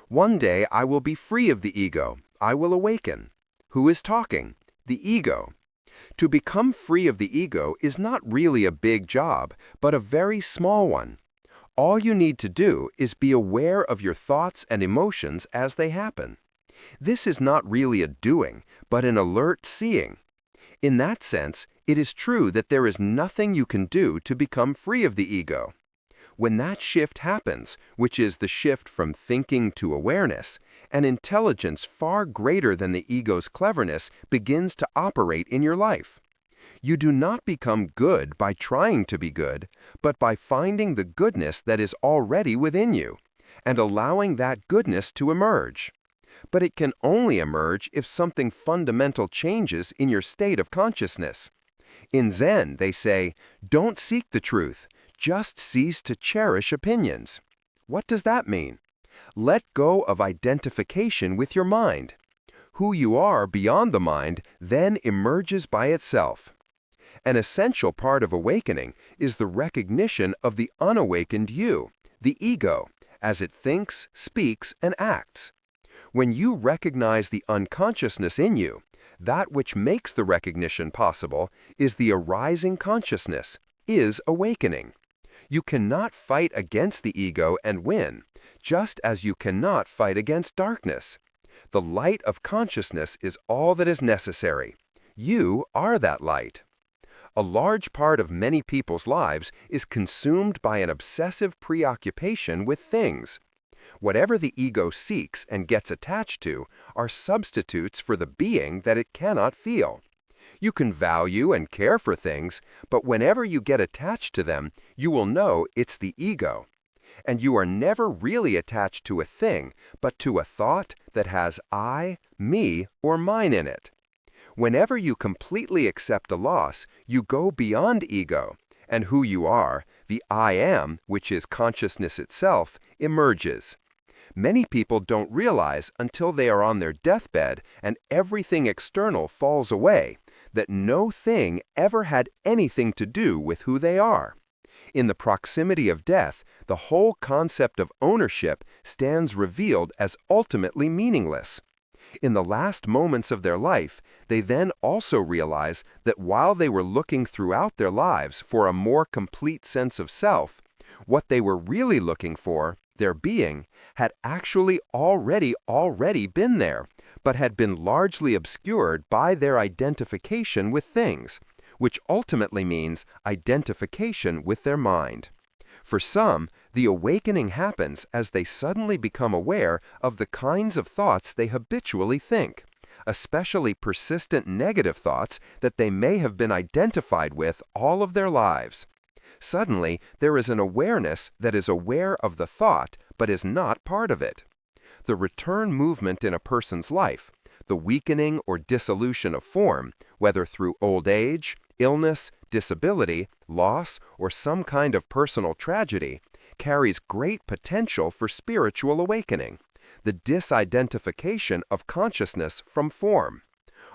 One day I will be free of the ego. I will awaken. Who is talking? The ego. To become free of the ego is not really a big job, but a very small one. All you need to do is be aware of your thoughts and emotions as they happen. This is not really a doing, but an alert seeing. In that sense, it is true that there is nothing you can do to become free of the ego. When that shift happens, which is the shift from thinking to awareness, an intelligence far greater than the ego's cleverness begins to operate in your life. You do not become good by trying to be good, but by finding the goodness that is already within you, and allowing that goodness to emerge. But it can only emerge if something fundamental changes in your state of consciousness. In Zen, they say, don't seek the truth, just cease to cherish opinions. What does that mean? Let go of identification with your mind. Who you are beyond the mind then emerges by itself. An essential part of awakening is the recognition of the unawakened you, the ego, as it thinks, speaks, and acts. When you recognize the unconsciousness in you, that which makes the recognition possible is the arising consciousness, is awakening. You cannot fight against the ego and win, just as you cannot fight against darkness. The light of consciousness is all that is necessary. You are that light. A large part of many people's lives is consumed by an obsessive preoccupation with things. Whatever the ego seeks and gets attached to are substitutes for the being that it cannot feel. You can value and care for things, but whenever you get attached to them, you will know it's the ego. And you are never really attached to a thing, but to a thought that has I, me, or mine in it. Whenever you completely accept a loss, you go beyond ego, and who you are, the I am, which is consciousness itself, emerges. Many people don't realize until they are on their deathbed and everything external falls away, that no thing ever had anything to do with who they are. In the proximity of death, the whole concept of ownership stands revealed as ultimately meaningless. In the last moments of their life, they then also realize that while they were looking throughout their lives for a more complete sense of self, what they were really looking for, their being, had actually already been there, but had been largely obscured by their identification with things, which ultimately means identification with their mind. For some, the awakening happens as they suddenly become aware of the kinds of thoughts they habitually think, especially persistent negative thoughts that they may have been identified with all of their lives. Suddenly, there is an awareness that is aware of the thought but is not part of it. The return movement in a person's life, the weakening or dissolution of form, whether through old age, illness, disability, loss, or some kind of personal tragedy, carries great potential for spiritual awakening, the disidentification of consciousness from form.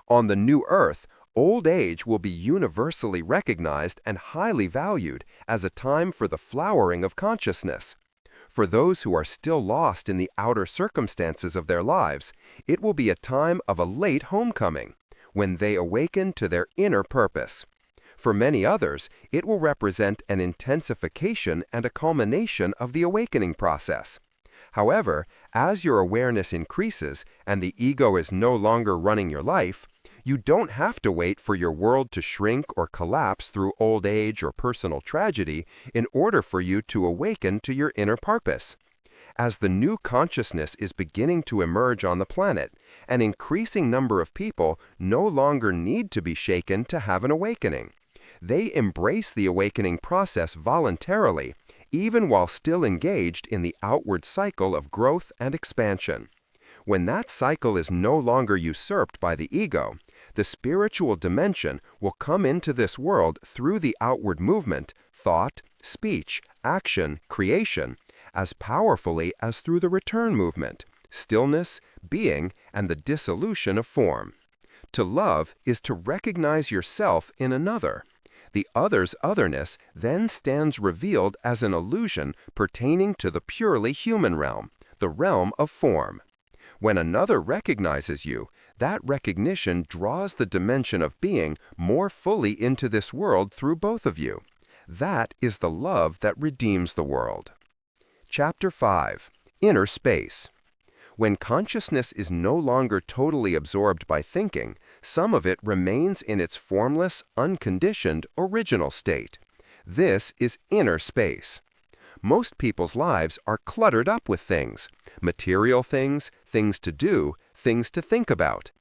On the new earth, old age will be universally recognized and highly valued as a time for the flowering of consciousness. For those who are still lost in the outer circumstances of their lives, it will be a time of a late homecoming, when they awaken to their inner purpose. For many others, it will represent an intensification and a culmination of the awakening process. However, as your awareness increases and the ego is no longer running your life, you don't have to wait for your world to shrink or collapse through old age or personal tragedy in order for you to awaken to your inner purpose. As the new consciousness is beginning to emerge on the planet, an increasing number of people no longer need to be shaken to have an awakening. They embrace the awakening process voluntarily, even while still engaged in the outward cycle of growth and expansion. When that cycle is no longer usurped by the ego, the spiritual dimension will come into this world through the outward movement, thought, speech, action, creation, as powerfully as through the return movement, stillness, being, and the dissolution of form. To love is to recognize yourself in another. The other's otherness then stands revealed as an illusion pertaining to the purely human realm, the realm of form. When another recognizes you, that recognition draws the dimension of being more fully into this world through both of you. That is the love that redeems the world. Chapter 5. Inner Space. When consciousness is no longer totally absorbed by thinking, some of it remains in its formless, unconditioned, original state. This is inner space. Most people's lives are cluttered up with things, material things, things to do, things to think about.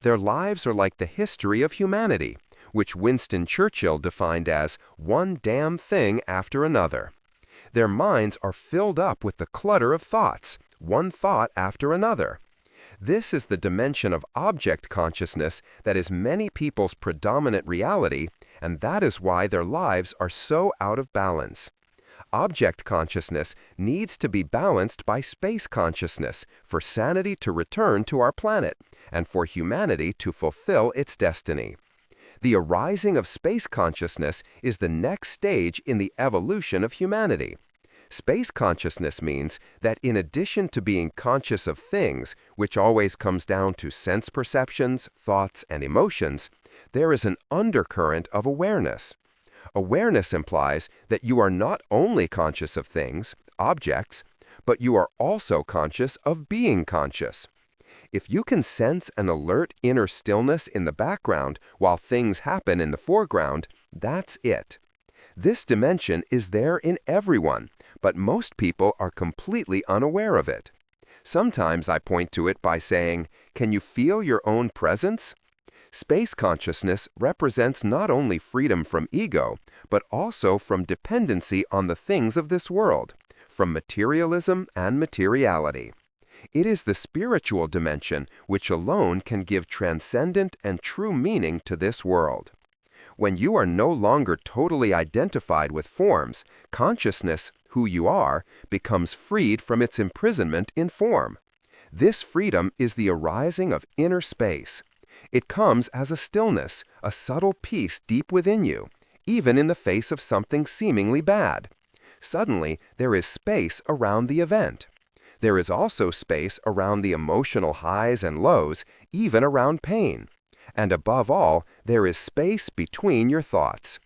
Their lives are like the history of humanity, which Winston Churchill defined as one damn thing after another. Their minds are filled up with the clutter of thoughts, one thought after another. This is the dimension of object consciousness that is many people's predominant reality, and that is why their lives are so out of balance. Object consciousness needs to be balanced by space consciousness for sanity to return to our planet and for humanity to fulfill its destiny. The arising of space consciousness is the next stage in the evolution of humanity. Space consciousness means that in addition to being conscious of things, which always comes down to sense perceptions, thoughts, and emotions, there is an undercurrent of awareness. Awareness implies that you are not only conscious of things, objects, but you are also conscious of being conscious. If you can sense an alert inner stillness in the background while things happen in the foreground, that's it. This dimension is there in everyone, but most people are completely unaware of it. Sometimes I point to it by saying, "Can you feel your own presence?" Space consciousness represents not only freedom from ego, but also from dependency on the things of this world, from materialism and materiality. It is the spiritual dimension which alone can give transcendent and true meaning to this world. When you are no longer totally identified with forms, consciousness, who you are, becomes freed from its imprisonment in form. This freedom is the arising of inner space. It comes as a stillness, a subtle peace deep within you, even in the face of something seemingly bad. Suddenly, there is space around the event. There is also space around the emotional highs and lows, even around pain. And above all, there is space between your thoughts.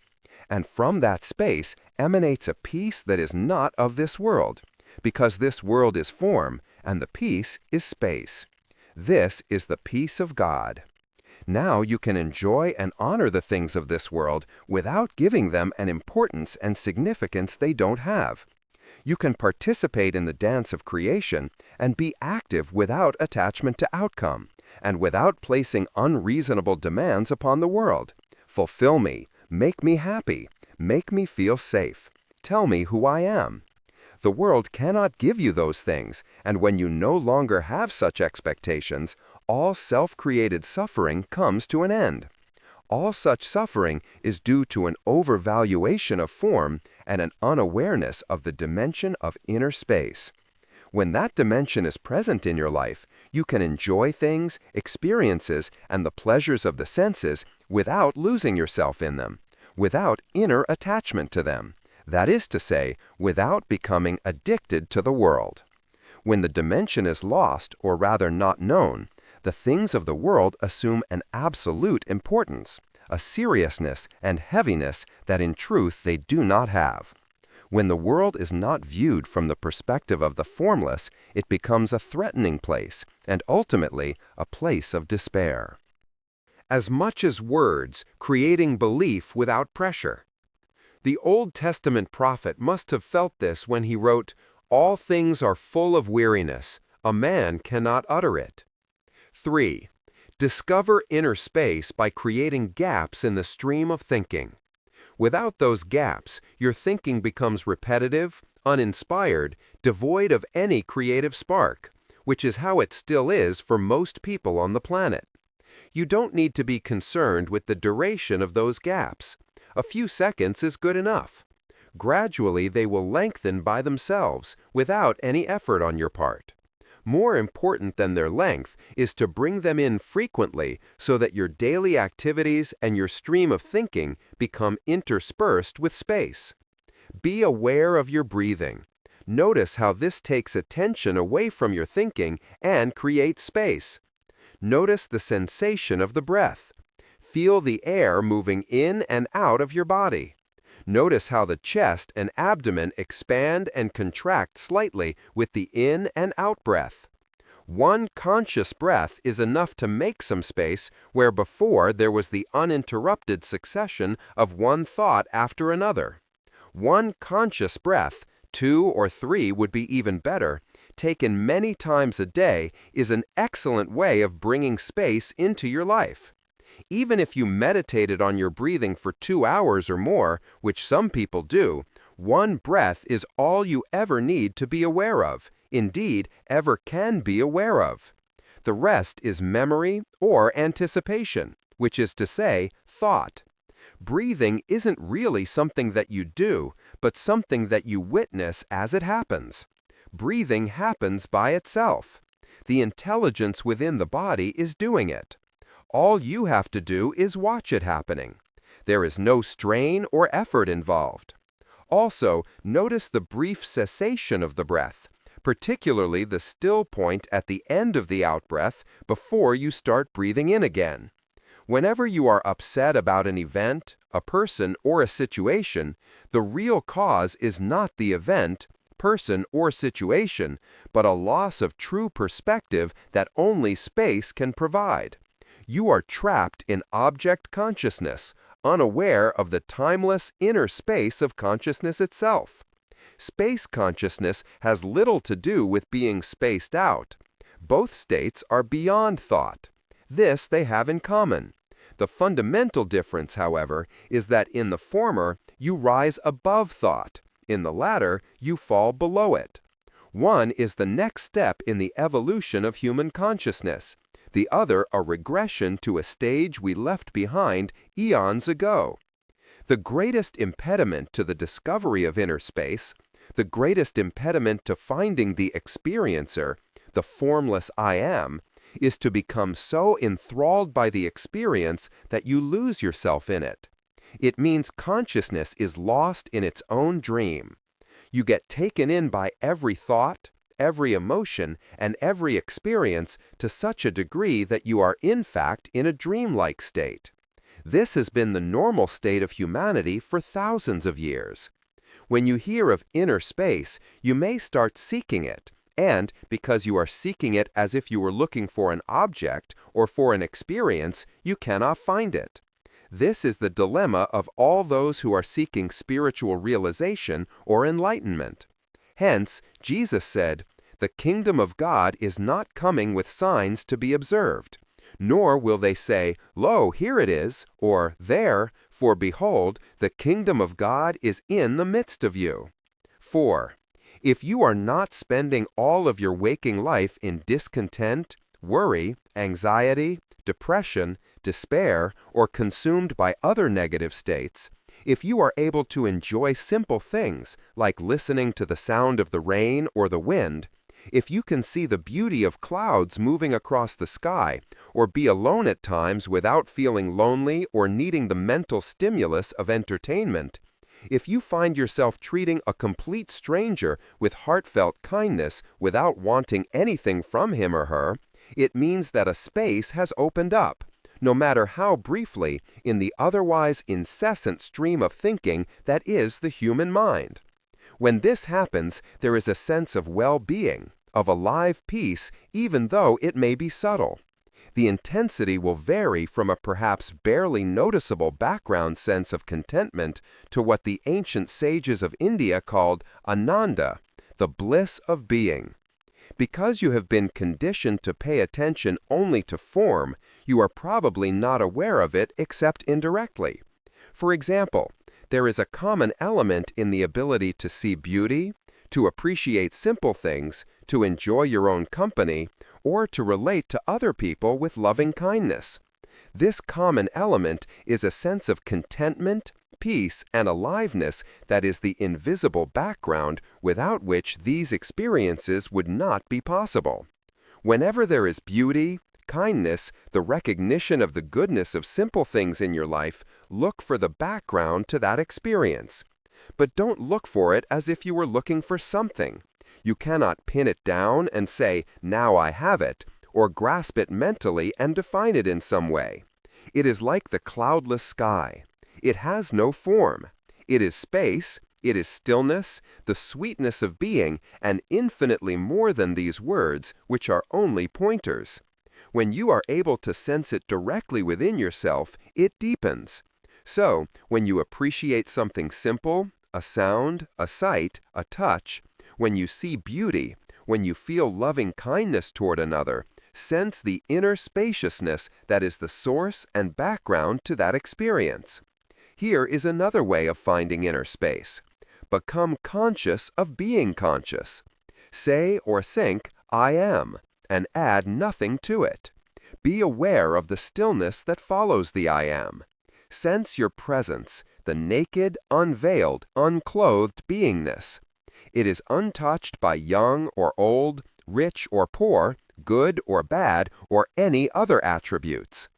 And from that space emanates a peace that is not of this world, because this world is form, and the peace is space. This is the peace of God. Now you can enjoy and honor the things of this world without giving them an importance and significance they don't have. You can participate in the dance of creation and be active without attachment to outcome, and without placing unreasonable demands upon the world. Fulfill me, make me happy, make me feel safe, tell me who I am. The world cannot give you those things, and when you no longer have such expectations, all self-created suffering comes to an end. All such suffering is due to an overvaluation of form and an unawareness of the dimension of inner space. When that dimension is present in your life, you can enjoy things, experiences, and the pleasures of the senses without losing yourself in them, without inner attachment to them. That is to say, without becoming addicted to the world. When the dimension is lost, or rather not known, the things of the world assume an absolute importance, a seriousness and heaviness that in truth they do not have. When the world is not viewed from the perspective of the formless, it becomes a threatening place, and ultimately a place of despair. As much as words, creating belief without pressure. The Old Testament prophet must have felt this when he wrote, "All things are full of weariness, a man cannot utter it." 3. Discover inner space by creating gaps in the stream of thinking. Without those gaps, your thinking becomes repetitive, uninspired, devoid of any creative spark, which is how it still is for most people on the planet. You don't need to be concerned with the duration of those gaps. A few seconds is good enough. Gradually, they will lengthen by themselves, without any effort on your part. More important than their length is to bring them in frequently so that your daily activities and your stream of thinking become interspersed with space. Be aware of your breathing. Notice how this takes attention away from your thinking and creates space. Notice the sensation of the breath. Feel the air moving in and out of your body. Notice how the chest and abdomen expand and contract slightly with the in and out breath. One conscious breath is enough to make some space where before there was the uninterrupted succession of one thought after another. One conscious breath, 2 or 3 would be even better, taken many times a day is an excellent way of bringing space into your life. Even if you meditated on your breathing for 2 hours or more, which some people do, one breath is all you ever need to be aware of, indeed, ever can be aware of. The rest is memory or anticipation, which is to say, thought. Breathing isn't really something that you do, but something that you witness as it happens. Breathing happens by itself. The intelligence within the body is doing it. All you have to do is watch it happening. There is no strain or effort involved. Also, notice the brief cessation of the breath, particularly the still point at the end of the out-breath before you start breathing in again. Whenever you are upset about an event, a person, or a situation, the real cause is not the event, person, or situation, but a loss of true perspective that only space can provide. You are trapped in object consciousness, unaware of the timeless inner space of consciousness itself. Space consciousness has little to do with being spaced out. Both states are beyond thought. This they have in common. The fundamental difference, however, is that in the former, you rise above thought. In the latter, you fall below it. One is the next step in the evolution of human consciousness, the other a regression to a stage we left behind eons ago. The greatest impediment to the discovery of inner space, the greatest impediment to finding the experiencer, the formless I am, is to become so enthralled by the experience that you lose yourself in it. It means consciousness is lost in its own dream. You get taken in by every thought, every emotion, and every experience to such a degree that you are in fact in a dreamlike state. This has been the normal state of humanity for thousands of years. When you hear of inner space, you may start seeking it, and because you are seeking it as if you were looking for an object or for an experience, you cannot find it. This is the dilemma of all those who are seeking spiritual realization or enlightenment. Hence, Jesus said, "The kingdom of God is not coming with signs to be observed, nor will they say, 'Lo, here it is,' or 'There,' for behold, the kingdom of God is in the midst of you." 4. If you are not spending all of your waking life in discontent, worry, anxiety, depression, despair, or consumed by other negative states, if you are able to enjoy simple things like listening to the sound of the rain or the wind, if you can see the beauty of clouds moving across the sky, or be alone at times without feeling lonely or needing the mental stimulus of entertainment, if you find yourself treating a complete stranger with heartfelt kindness without wanting anything from him or her, it means that a space has opened up, no matter how briefly, in the otherwise incessant stream of thinking that is the human mind. When this happens, there is a sense of well-being, of alive peace, even though it may be subtle. The intensity will vary from a perhaps barely noticeable background sense of contentment to what the ancient sages of India called Ananda, the bliss of being. Because you have been conditioned to pay attention only to form, you are probably not aware of it except indirectly. For example, there is a common element in the ability to see beauty, to appreciate simple things, to enjoy your own company, or to relate to other people with loving kindness. This common element is a sense of contentment, peace, and aliveness that is the invisible background without which these experiences would not be possible. Whenever there is beauty, kindness, the recognition of the goodness of simple things in your life, look for the background to that experience. But don't look for it as if you were looking for something. You cannot pin it down and say, "Now I have it," or grasp it mentally and define it in some way. It is like the cloudless sky. It has no form. It is space, it is stillness, the sweetness of being, and infinitely more than these words, which are only pointers. When you are able to sense it directly within yourself, it deepens. So, when you appreciate something simple, a sound, a sight, a touch, when you see beauty, when you feel loving kindness toward another, sense the inner spaciousness that is the source and background to that experience. Here is another way of finding inner space. Become conscious of being conscious. Say or think, "I am," and add nothing to it. Be aware of the stillness that follows the I am. Sense your presence, the naked, unveiled, unclothed beingness. It is untouched by young or old, rich or poor, good or bad, or any other attributes.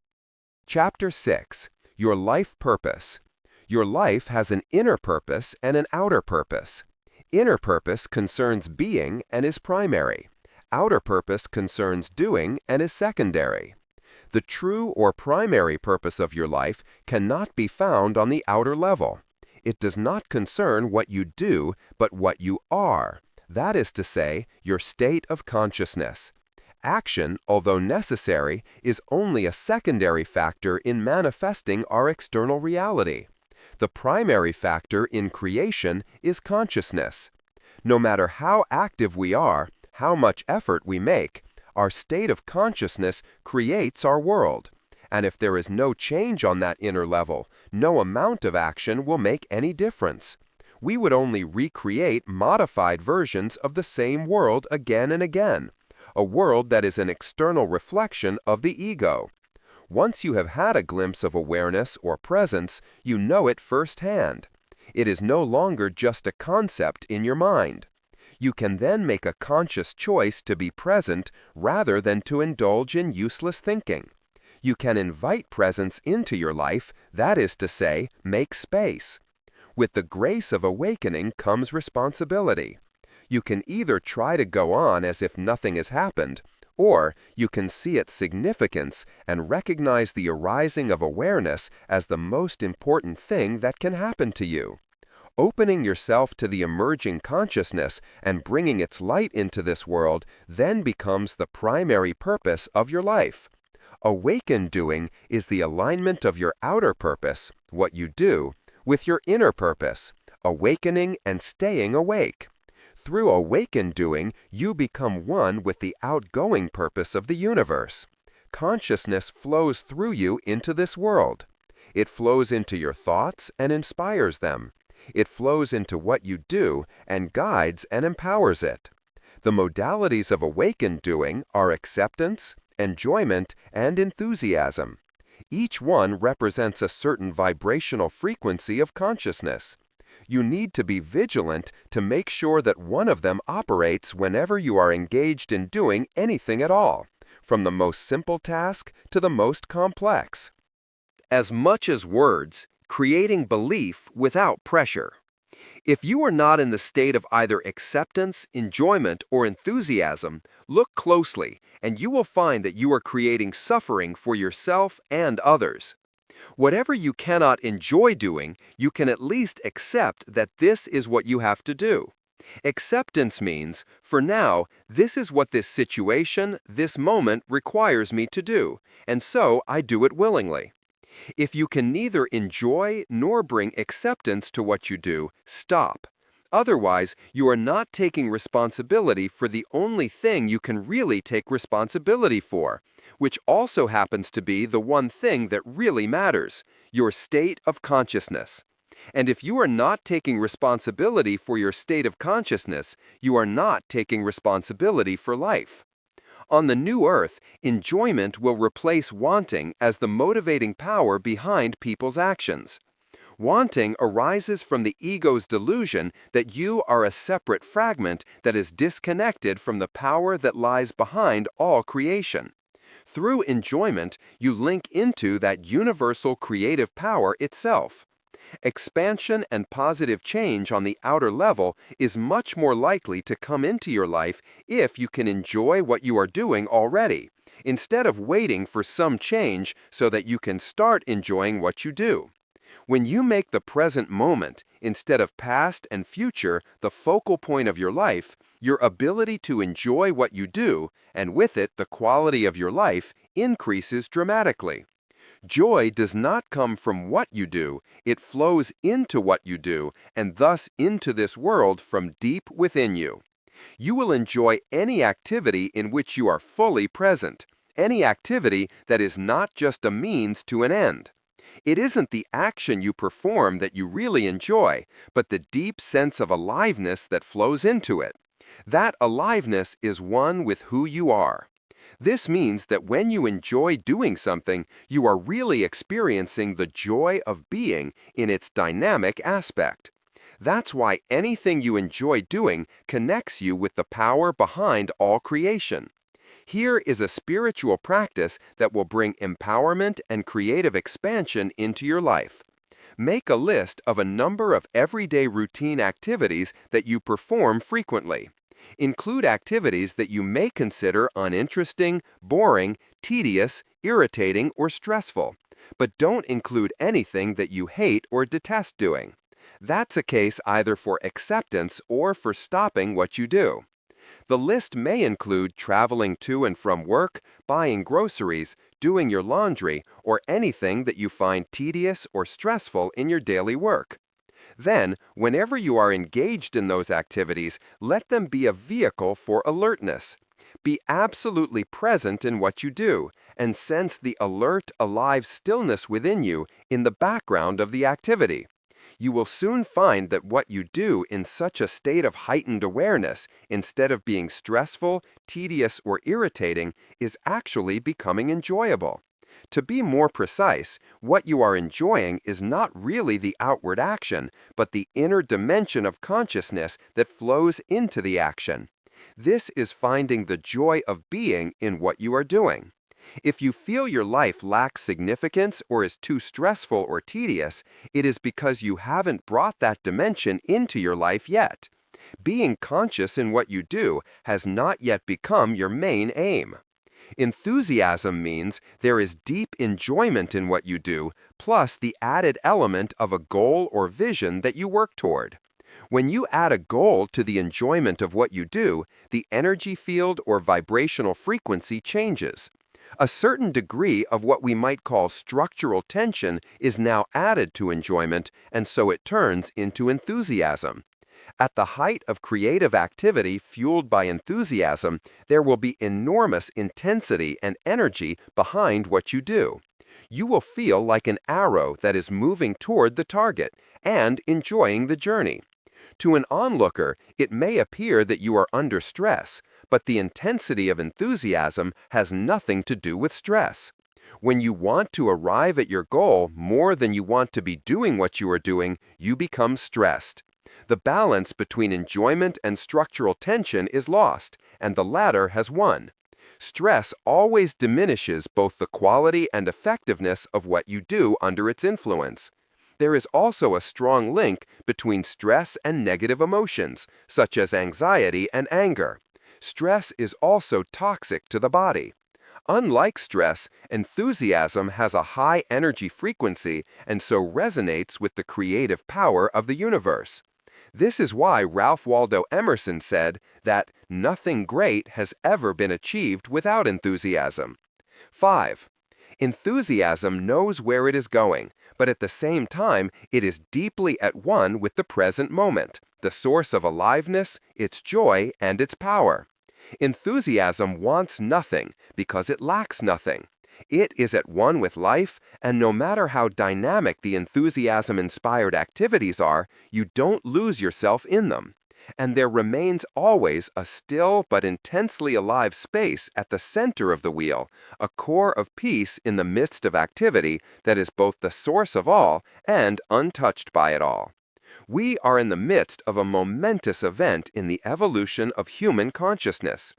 Chapter 6. Your Life Purpose. Your life has an inner purpose and an outer purpose. Inner purpose concerns being and is primary. Outer purpose concerns doing and is secondary. The true or primary purpose of your life cannot be found on the outer level. It does not concern what you do, but what you are. That is to say, your state of consciousness. Action, although necessary, is only a secondary factor in manifesting our external reality. The primary factor in creation is consciousness. No matter how active we are, how much effort we make, our state of consciousness creates our world. And if there is no change on that inner level, no amount of action will make any difference. We would only recreate modified versions of the same world again and again, a world that is an external reflection of the ego. Once you have had a glimpse of awareness or presence, you know it firsthand. It is no longer just a concept in your mind. You can then make a conscious choice to be present rather than to indulge in useless thinking. You can invite presence into your life, that is to say, make space. With the grace of awakening comes responsibility. You can either try to go on as if nothing has happened, or you can see its significance and recognize the arising of awareness as the most important thing that can happen to you. Opening yourself to the emerging consciousness and bringing its light into this world then becomes the primary purpose of your life. Awakened doing is the alignment of your outer purpose, what you do, with your inner purpose, awakening and staying awake. Through awakened doing, you become one with the outgoing purpose of the universe. Consciousness flows through you into this world. It flows into your thoughts and inspires them. It flows into what you do and guides and empowers it. The modalities of awakened doing are acceptance, enjoyment, and enthusiasm. Each one represents a certain vibrational frequency of consciousness. You need to be vigilant to make sure that one of them operates whenever you are engaged in doing anything at all, from the most simple task to the most complex. As much as words, creating belief without pressure. If you are not in the state of either acceptance, enjoyment, or enthusiasm, look closely, and you will find that you are creating suffering for yourself and others. Whatever you cannot enjoy doing, you can at least accept that this is what you have to do. Acceptance means, for now, this is what this situation, this moment requires me to do, and so I do it willingly. If you can neither enjoy nor bring acceptance to what you do, stop. Otherwise, you are not taking responsibility for the only thing you can really take responsibility for, which also happens to be the one thing that really matters, your state of consciousness. And if you are not taking responsibility for your state of consciousness, you are not taking responsibility for life. On the new earth, enjoyment will replace wanting as the motivating power behind people's actions. Wanting arises from the ego's delusion that you are a separate fragment that is disconnected from the power that lies behind all creation. Through enjoyment, you link into that universal creative power itself. Expansion and positive change on the outer level is much more likely to come into your life if you can enjoy what you are doing already, instead of waiting for some change so that you can start enjoying what you do. When you make the present moment, instead of past and future, the focal point of your life, your ability to enjoy what you do, and with it the quality of your life, increases dramatically. Joy does not come from what you do, it flows into what you do, and thus into this world from deep within you. You will enjoy any activity in which you are fully present, any activity that is not just a means to an end. It isn't the action you perform that you really enjoy, but the deep sense of aliveness that flows into it. That aliveness is one with who you are. This means that when you enjoy doing something, you are really experiencing the joy of being in its dynamic aspect. That's why anything you enjoy doing connects you with the power behind all creation. Here is a spiritual practice that will bring empowerment and creative expansion into your life. Make a list of a number of everyday routine activities that you perform frequently. Include activities that you may consider uninteresting, boring, tedious, irritating, or stressful, but don't include anything that you hate or detest doing. That's a case either for acceptance or for stopping what you do. The list may include traveling to and from work, buying groceries, doing your laundry, or anything that you find tedious or stressful in your daily work. Then, whenever you are engaged in those activities, let them be a vehicle for alertness. Be absolutely present in what you do, and sense the alert, alive stillness within you in the background of the activity. You will soon find that what you do in such a state of heightened awareness, instead of being stressful, tedious, or irritating, is actually becoming enjoyable. To be more precise, what you are enjoying is not really the outward action, but the inner dimension of consciousness that flows into the action. This is finding the joy of being in what you are doing. If you feel your life lacks significance or is too stressful or tedious, it is because you haven't brought that dimension into your life yet. Being conscious in what you do has not yet become your main aim. Enthusiasm means there is deep enjoyment in what you do, plus the added element of a goal or vision that you work toward. When you add a goal to the enjoyment of what you do, the energy field or vibrational frequency changes. A certain degree of what we might call structural tension is now added to enjoyment, and so it turns into enthusiasm. At the height of creative activity fueled by enthusiasm, there will be enormous intensity and energy behind what you do. You will feel like an arrow that is moving toward the target and enjoying the journey. To an onlooker, it may appear that you are under stress, but the intensity of enthusiasm has nothing to do with stress. When you want to arrive at your goal more than you want to be doing what you are doing, you become stressed. The balance between enjoyment and structural tension is lost, and the latter has won. Stress always diminishes both the quality and effectiveness of what you do under its influence. There is also a strong link between stress and negative emotions, such as anxiety and anger. Stress is also toxic to the body. Unlike stress, enthusiasm has a high energy frequency and so resonates with the creative power of the universe. This is why Ralph Waldo Emerson said that nothing great has ever been achieved without enthusiasm. 5. Enthusiasm knows where it is going, but at the same time, it is deeply at one with the present moment, the source of aliveness, its joy, and its power. Enthusiasm wants nothing because it lacks nothing. It is at one with life, and no matter how dynamic the enthusiasm-inspired activities are, you don't lose yourself in them. And there remains always a still but intensely alive space at the center of the wheel, a core of peace in the midst of activity that is both the source of all and untouched by it all. We are in the midst of a momentous event in the evolution of human consciousness.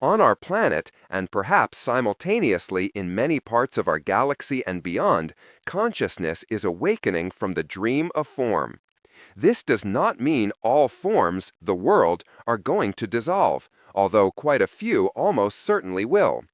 On our planet, and perhaps simultaneously in many parts of our galaxy and beyond, consciousness is awakening from the dream of form. This does not mean all forms, the world, are going to dissolve, although quite a few almost certainly will.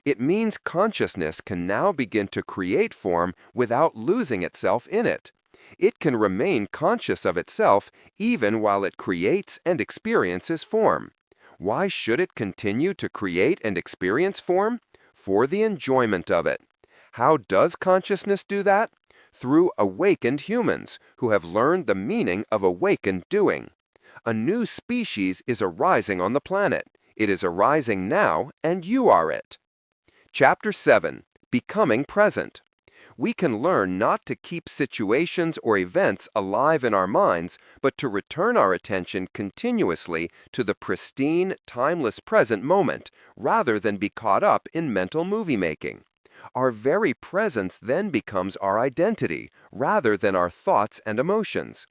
It means consciousness can now begin to create form without losing itself in it. It can remain conscious of itself even while it creates and experiences form. Why should it continue to create and experience form? For the enjoyment of it. How does consciousness do that? Through awakened humans who have learned the meaning of awakened doing. A new species is arising on the planet. It is arising now, and you are it. Chapter 7. Becoming Present. We can learn not to keep situations or events alive in our minds, but to return our attention continuously to the pristine, timeless present moment, rather than be caught up in mental movie making. Our very presence then becomes our identity, rather than our thoughts and emotions.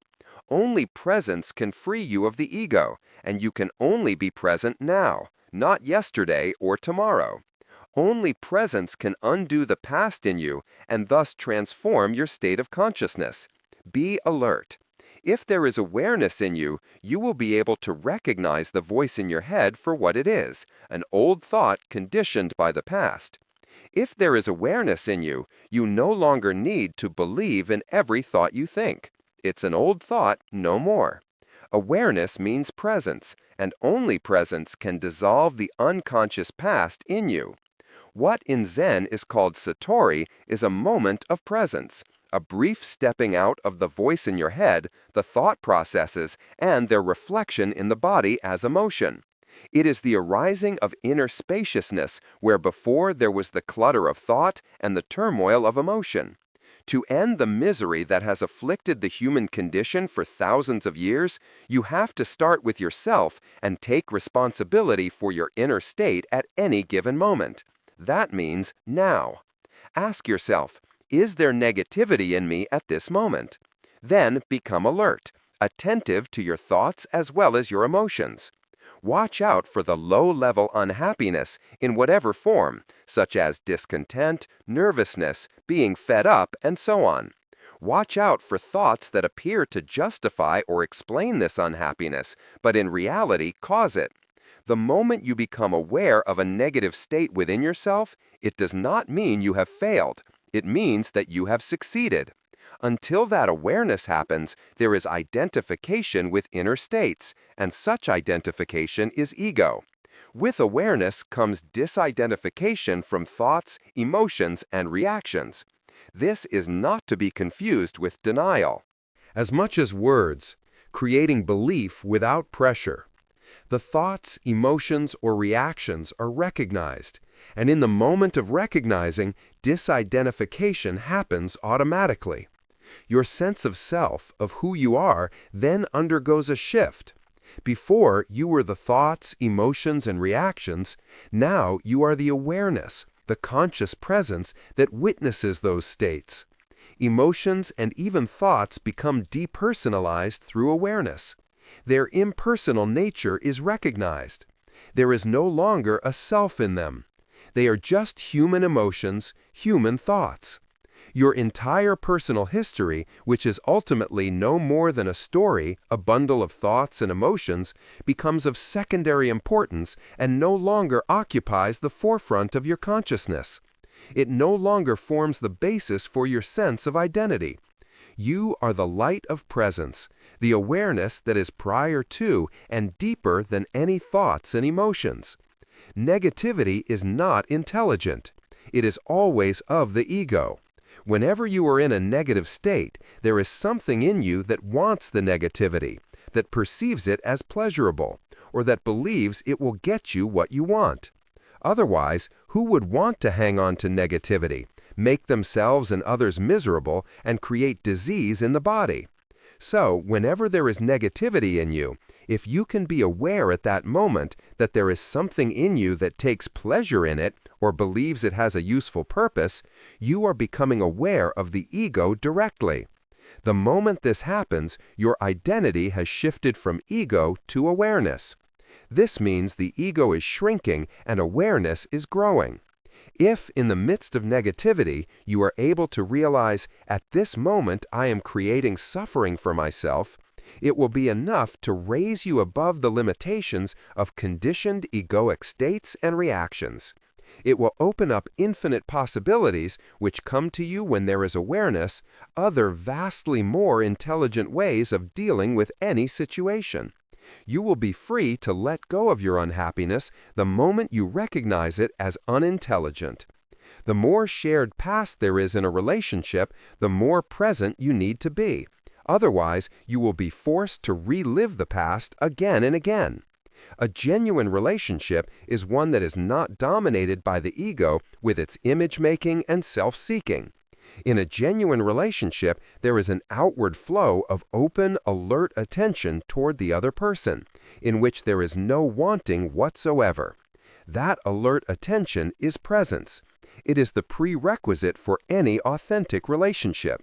Only presence can free you of the ego, and you can only be present now. not yesterday or tomorrow. Only presence can undo the past in you and thus transform your state of consciousness. Be alert. If there is awareness in you, you will be able to recognize the voice in your head for what it is, an old thought conditioned by the past. If there is awareness in you, you no longer need to believe in every thought you think. It's an old thought, no more. Awareness means presence, and only presence can dissolve the unconscious past in you. What in Zen is called satori is a moment of presence, a brief stepping out of the voice in your head, the thought processes, and their reflection in the body as emotion. It is the arising of inner spaciousness where before there was the clutter of thought and the turmoil of emotion. To end the misery that has afflicted the human condition for thousands of years, you have to start with yourself and take responsibility for your inner state at any given moment. That means now. Ask yourself, is there negativity in me at this moment? Then become alert, attentive to your thoughts as well as your emotions. Watch out for the low-level unhappiness in whatever form, such as discontent, nervousness, being fed up, and so on. Watch out for thoughts that appear to justify or explain this unhappiness, but in reality cause it. The moment you become aware of a negative state within yourself, it does not mean you have failed. It means that you have succeeded. Until that awareness happens, there is identification with inner states, and such identification is ego. With awareness comes disidentification from thoughts, emotions, and reactions. This is not to be confused with denial. As much as words, creating belief without pressure. The thoughts, emotions, or reactions are recognized, and in the moment of recognizing, disidentification happens automatically. Your sense of self, of who you are, then undergoes a shift. Before, you were the thoughts, emotions, and reactions. Now you are the awareness, the conscious presence that witnesses those states. Emotions and even thoughts become depersonalized through awareness. Their impersonal nature is recognized. There is no longer a self in them. They are just human emotions, human thoughts. Your entire personal history, which is ultimately no more than a story, a bundle of thoughts and emotions, becomes of secondary importance and no longer occupies the forefront of your consciousness. It no longer forms the basis for your sense of identity. You are the light of presence, the awareness that is prior to and deeper than any thoughts and emotions. Negativity is not intelligent. It is always of the ego. Whenever you are in a negative state, there is something in you that wants the negativity, that perceives it as pleasurable, or that believes it will get you what you want. Otherwise, who would want to hang on to negativity, make themselves and others miserable, and create disease in the body? So, whenever there is negativity in you, if you can be aware at that moment that there is something in you that takes pleasure in it or believes it has a useful purpose, you are becoming aware of the ego directly. The moment this happens, your identity has shifted from ego to awareness. This means the ego is shrinking and awareness is growing. If, in the midst of negativity, you are able to realize, at this moment I am creating suffering for myself, it will be enough to raise you above the limitations of conditioned egoic states and reactions. It will open up infinite possibilities which come to you when there is awareness, other vastly more intelligent ways of dealing with any situation. You will be free to let go of your unhappiness the moment you recognize it as unintelligent. The more shared past there is in a relationship, the more present you need to be. Otherwise, you will be forced to relive the past again and again. A genuine relationship is one that is not dominated by the ego with its image-making and self-seeking. In a genuine relationship, there is an outward flow of open, alert attention toward the other person, in which there is no wanting whatsoever. That alert attention is presence. It is the prerequisite for any authentic relationship.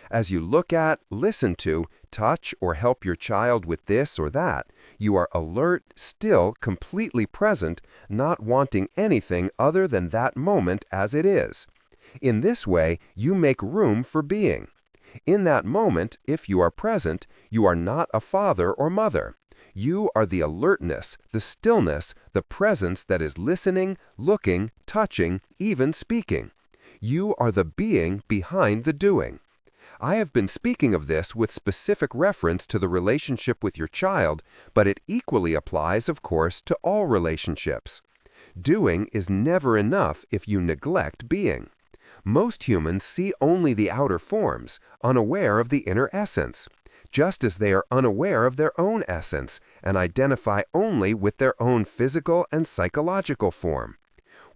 As you look at, listen to, touch, or help your child with this or that, you are alert, still, completely present, not wanting anything other than that moment as it is. In this way, you make room for being. In that moment, if you are present, you are not a father or mother. You are the alertness, the stillness, the presence that is listening, looking, touching, even speaking. You are the being behind the doing. I have been speaking of this with specific reference to the relationship with your child, but it equally applies, of course, to all relationships. Doing is never enough if you neglect being. Most humans see only the outer forms, unaware of the inner essence, just as they are unaware of their own essence and identify only with their own physical and psychological form.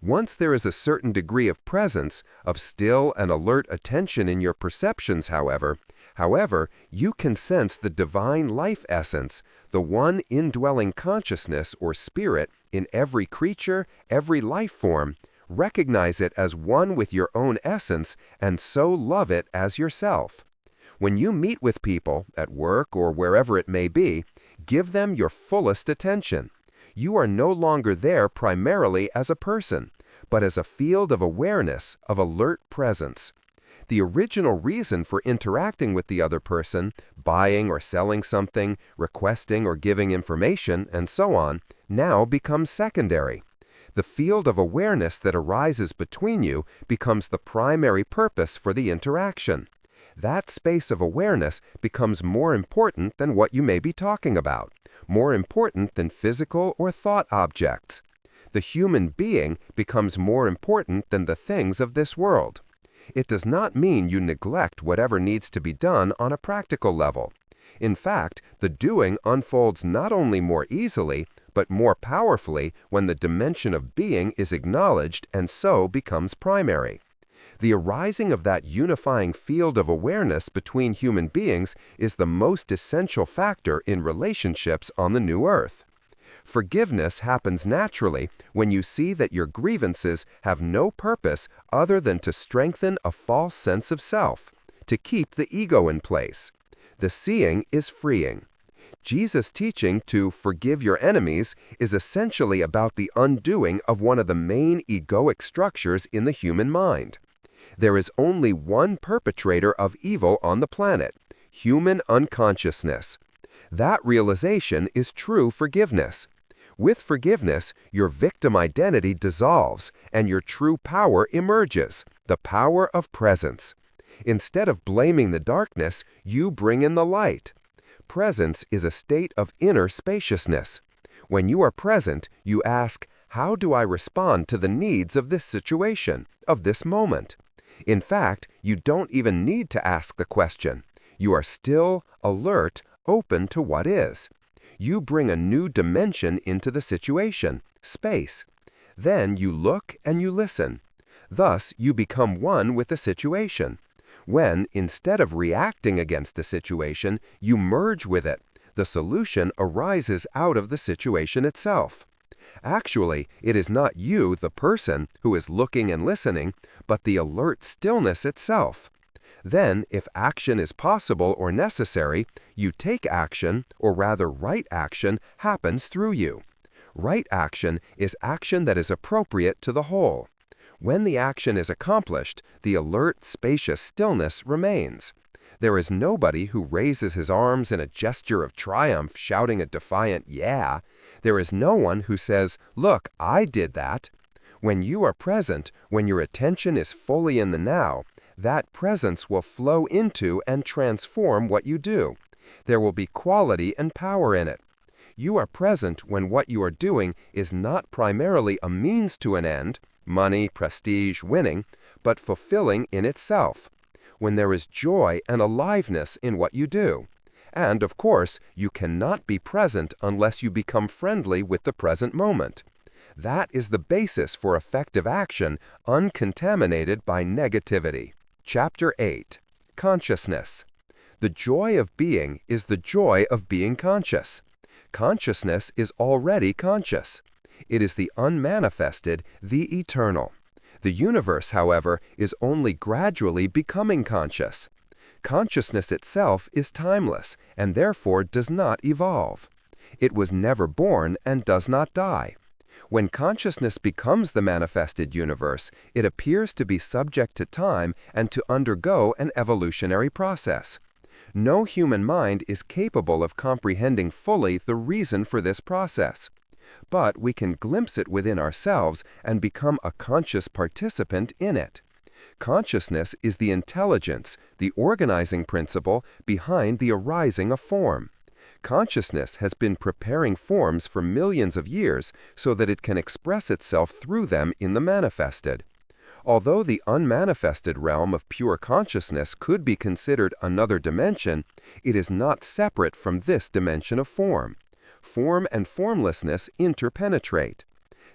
Once there is a certain degree of presence, of still and alert attention in your perceptions, however, you can sense the divine life essence, the one indwelling consciousness or spirit in every creature, every life form, recognize it as one with your own essence, and so love it as yourself. When you meet with people, at work or wherever it may be, give them your fullest attention. You are no longer there primarily as a person, but as a field of awareness, of alert presence. The original reason for interacting with the other person, buying or selling something, requesting or giving information, and so on, now becomes secondary. The field of awareness that arises between you becomes the primary purpose for the interaction. That space of awareness becomes more important than what you may be talking about, more important than physical or thought objects. The human being becomes more important than the things of this world. It does not mean you neglect whatever needs to be done on a practical level. In fact, the doing unfolds not only more easily, but more powerfully when the dimension of being is acknowledged and so becomes primary. The arising of that unifying field of awareness between human beings is the most essential factor in relationships on the new earth. Forgiveness happens naturally when you see that your grievances have no purpose other than to strengthen a false sense of self, to keep the ego in place. The seeing is freeing. Jesus' teaching to forgive your enemies is essentially about the undoing of one of the main egoic structures in the human mind. There is only one perpetrator of evil on the planet, human unconsciousness. That realization is true forgiveness. With forgiveness, your victim identity dissolves and your true power emerges, the power of presence. Instead of blaming the darkness, you bring in the light. Presence is a state of inner spaciousness. When you are present, you ask, how do I respond to the needs of this situation, of this moment? In fact, you don't even need to ask the question. You are still, alert, open to what is. You bring a new dimension into the situation, space. Then you look and you listen. Thus, you become one with the situation. When, instead of reacting against the situation, you merge with it, the solution arises out of the situation itself. Actually, it is not you, the person, who is looking and listening, but the alert stillness itself. Then, if action is possible or necessary, you take action, or rather right action, happens through you. Right action is action that is appropriate to the whole. When the action is accomplished, the alert, spacious stillness remains. There is nobody who raises his arms in a gesture of triumph, shouting a defiant "yeah." There is no one who says, "Look, I did that." When you are present, when your attention is fully in the now, that presence will flow into and transform what you do. There will be quality and power in it. You are present when what you are doing is not primarily a means to an end, money, prestige, winning, but fulfilling in itself, when there is joy and aliveness in what you do. And, of course, you cannot be present unless you become friendly with the present moment. That is the basis for effective action, uncontaminated by negativity. Chapter 8. Consciousness. The joy of being is the joy of being conscious. Consciousness is already conscious. It is the unmanifested, the eternal. The universe, however, is only gradually becoming conscious. Consciousness itself is timeless and therefore does not evolve. It was never born and does not die. When consciousness becomes the manifested universe, it appears to be subject to time and to undergo an evolutionary process. No human mind is capable of comprehending fully the reason for this process. But we can glimpse it within ourselves and become a conscious participant in it. Consciousness is the intelligence, the organizing principle behind the arising of form. Consciousness has been preparing forms for millions of years so that it can express itself through them in the manifested. Although the unmanifested realm of pure consciousness could be considered another dimension, it is not separate from this dimension of form. Form and formlessness interpenetrate.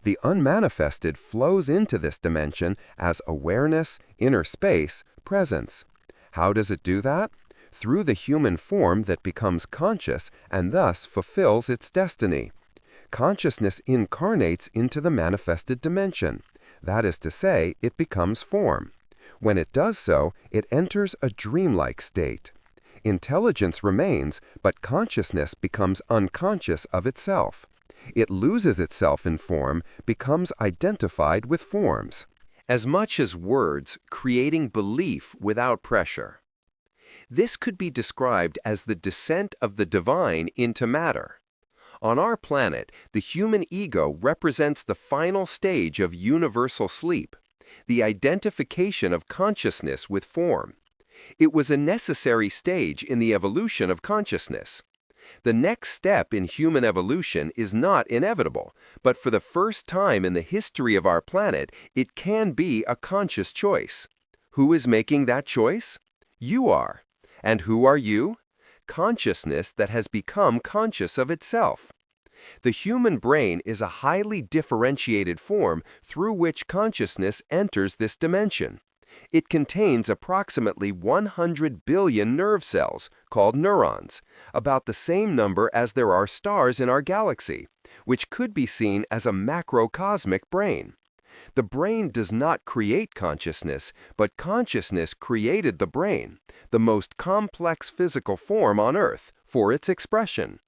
The unmanifested flows into this dimension as awareness, inner space, presence. How does it do that? Through the human form that becomes conscious and thus fulfills its destiny. Consciousness incarnates into the manifested dimension. That is to say, it becomes form. When it does so, it enters a dreamlike state. Intelligence remains, but consciousness becomes unconscious of itself. It loses itself in form, becomes identified with forms. As much as words, creating belief without pressure. This could be described as the descent of the divine into matter. On our planet, the human ego represents the final stage of universal sleep, the identification of consciousness with form. It was a necessary stage in the evolution of consciousness. The next step in human evolution is not inevitable, but for the first time in the history of our planet, it can be a conscious choice. Who is making that choice? You are. And who are you? Consciousness that has become conscious of itself. The human brain is a highly differentiated form through which consciousness enters this dimension. It contains approximately 100 billion nerve cells, called neurons, about the same number as there are stars in our galaxy, which could be seen as a macrocosmic brain. The brain does not create consciousness, but consciousness created the brain, the most complex physical form on Earth, for its expression.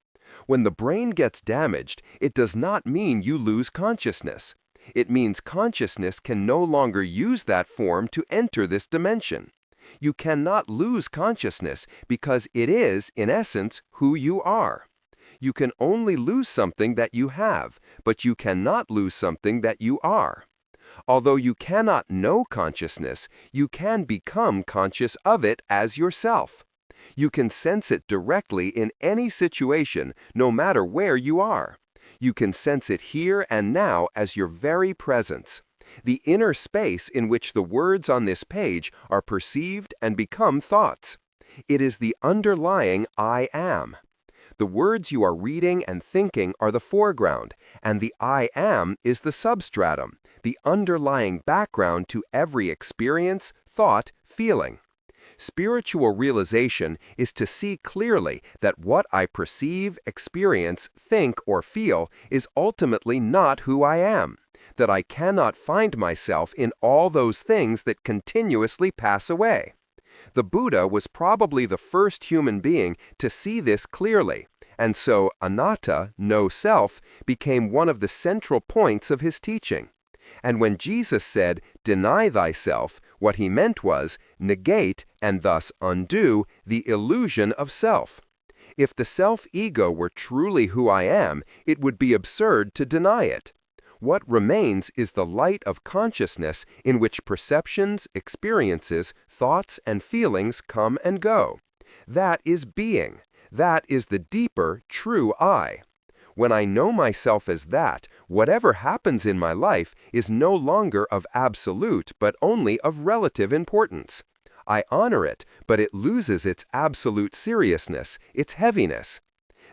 When the brain gets damaged, it does not mean you lose consciousness. It means consciousness can no longer use that form to enter this dimension. You cannot lose consciousness because it is, in essence, who you are. You can only lose something that you have, but you cannot lose something that you are. Although you cannot know consciousness, you can become conscious of it as yourself. You can sense it directly in any situation, no matter where you are. You can sense it here and now as your very presence, the inner space in which the words on this page are perceived and become thoughts. It is the underlying I am. The words you are reading and thinking are the foreground, and the I am is the substratum, the underlying background to every experience, thought, feeling. Spiritual realization is to see clearly that what I perceive, experience, think, or feel is ultimately not who I am, that I cannot find myself in all those things that continuously pass away. The Buddha was probably the first human being to see this clearly, and so anatta, no self, became one of the central points of his teaching. And when Jesus said, "Deny thyself," what he meant was, negate and thus undo the illusion of self. If the self-ego were truly who I am, it would be absurd to deny it. What remains is the light of consciousness in which perceptions, experiences, thoughts, and feelings come and go. That is being. That is the deeper, true I. When I know myself as that, whatever happens in my life is no longer of absolute but only of relative importance. I honor it, but it loses its absolute seriousness, its heaviness.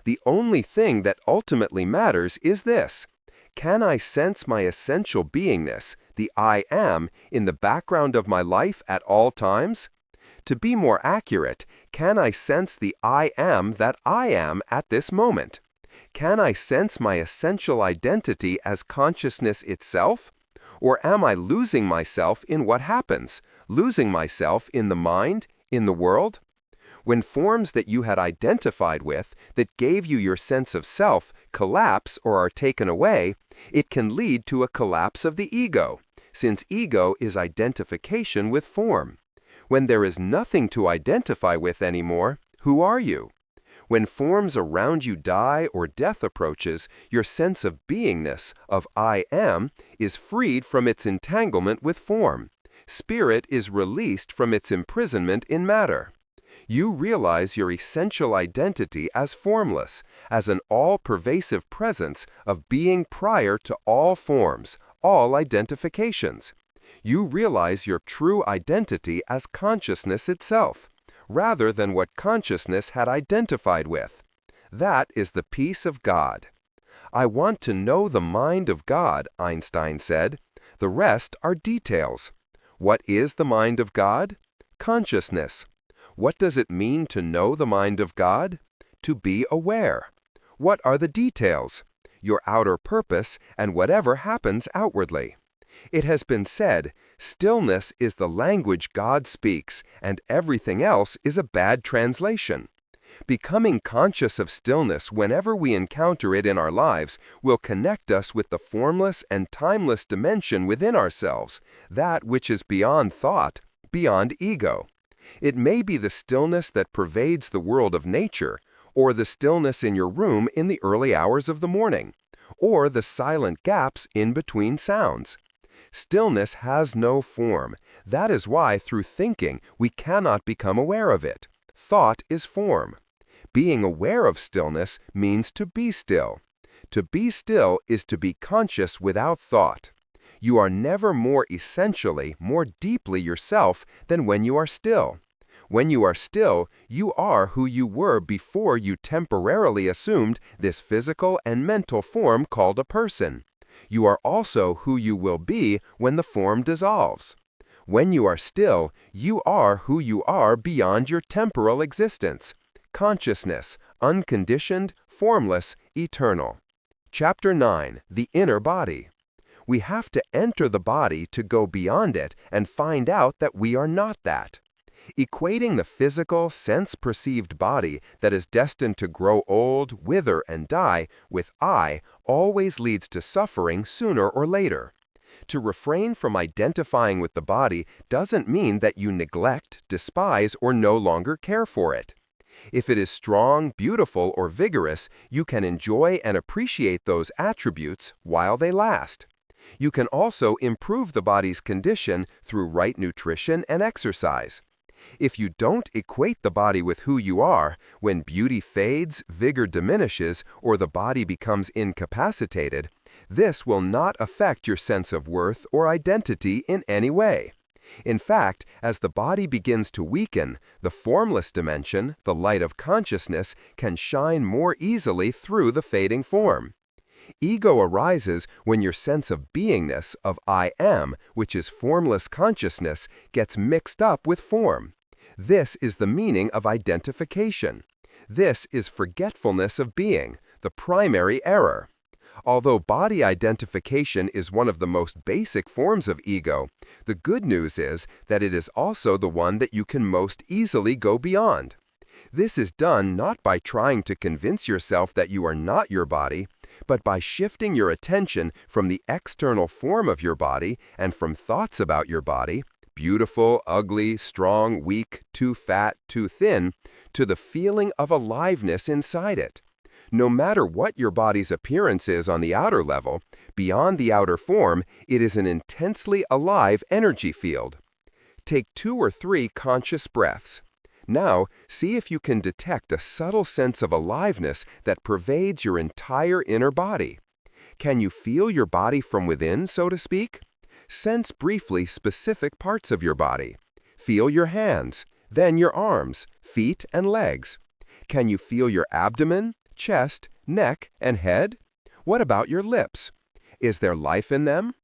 The only thing that ultimately matters is this: can I sense my essential beingness, the I am, in the background of my life at all times? To be more accurate, can I sense the I am that I am at this moment? Can I sense my essential identity as consciousness itself? Or am I losing myself in what happens, losing myself in the mind, in the world? When forms that you had identified with, that gave you your sense of self, collapse or are taken away, it can lead to a collapse of the ego, since ego is identification with form. When there is nothing to identify with anymore, who are you? When forms around you die or death approaches, your sense of beingness, of I am, is freed from its entanglement with form. Spirit is released from its imprisonment in matter. You realize your essential identity as formless, as an all-pervasive presence of being prior to all forms, all identifications. You realize your true identity as consciousness itself, rather than what consciousness had identified with. That is the peace of God. I want to know the mind of God, Einstein said. The rest are details. What is the mind of God? Consciousness. What does it mean to know the mind of God? To be aware. What are the details? Your outer purpose and whatever happens outwardly. It has been said, stillness is the language God speaks, and everything else is a bad translation. Becoming conscious of stillness whenever we encounter it in our lives will connect us with the formless and timeless dimension within ourselves, that which is beyond thought, beyond ego. It may be the stillness that pervades the world of nature, or the stillness in your room in the early hours of the morning, or the silent gaps in between sounds. Stillness has no form. That is why, through thinking, we cannot become aware of it. Thought is form. Being aware of stillness means to be still. To be still is to be conscious without thought. You are never more essentially, more deeply yourself than when you are still. When you are still, you are who you were before you temporarily assumed this physical and mental form called a person. You are also who you will be when the form dissolves. When you are still, you are who you are beyond your temporal existence. Consciousness, unconditioned, formless, eternal. Chapter 9. The Inner Body. We have to enter the body to go beyond it and find out that we are not that. Equating the physical, sense-perceived body that is destined to grow old, wither, and die with I always leads to suffering sooner or later. To refrain from identifying with the body doesn't mean that you neglect, despise, or no longer care for it. If it is strong, beautiful, or vigorous, you can enjoy and appreciate those attributes while they last. You can also improve the body's condition through right nutrition and exercise. If you don't equate the body with who you are, when beauty fades, vigor diminishes, or the body becomes incapacitated, this will not affect your sense of worth or identity in any way. In fact, as the body begins to weaken, the formless dimension, the light of consciousness, can shine more easily through the fading form. Ego arises when your sense of beingness, of I am, which is formless consciousness, gets mixed up with form. This is the meaning of identification. This is forgetfulness of being, the primary error. Although body identification is one of the most basic forms of ego, the good news is that it is also the one that you can most easily go beyond. This is done not by trying to convince yourself that you are not your body, but by shifting your attention from the external form of your body and from thoughts about your body, beautiful, ugly, strong, weak, too fat, too thin, to the feeling of aliveness inside it. No matter what your body's appearance is on the outer level, beyond the outer form, it is an intensely alive energy field. Take 2 or 3 conscious breaths. Now, see if you can detect a subtle sense of aliveness that pervades your entire inner body. Can you feel your body from within, so to speak? Sense briefly specific parts of your body. Feel your hands, then your arms, feet, and legs. Can you feel your abdomen, chest, neck, and head? What about your lips? Is there life in them?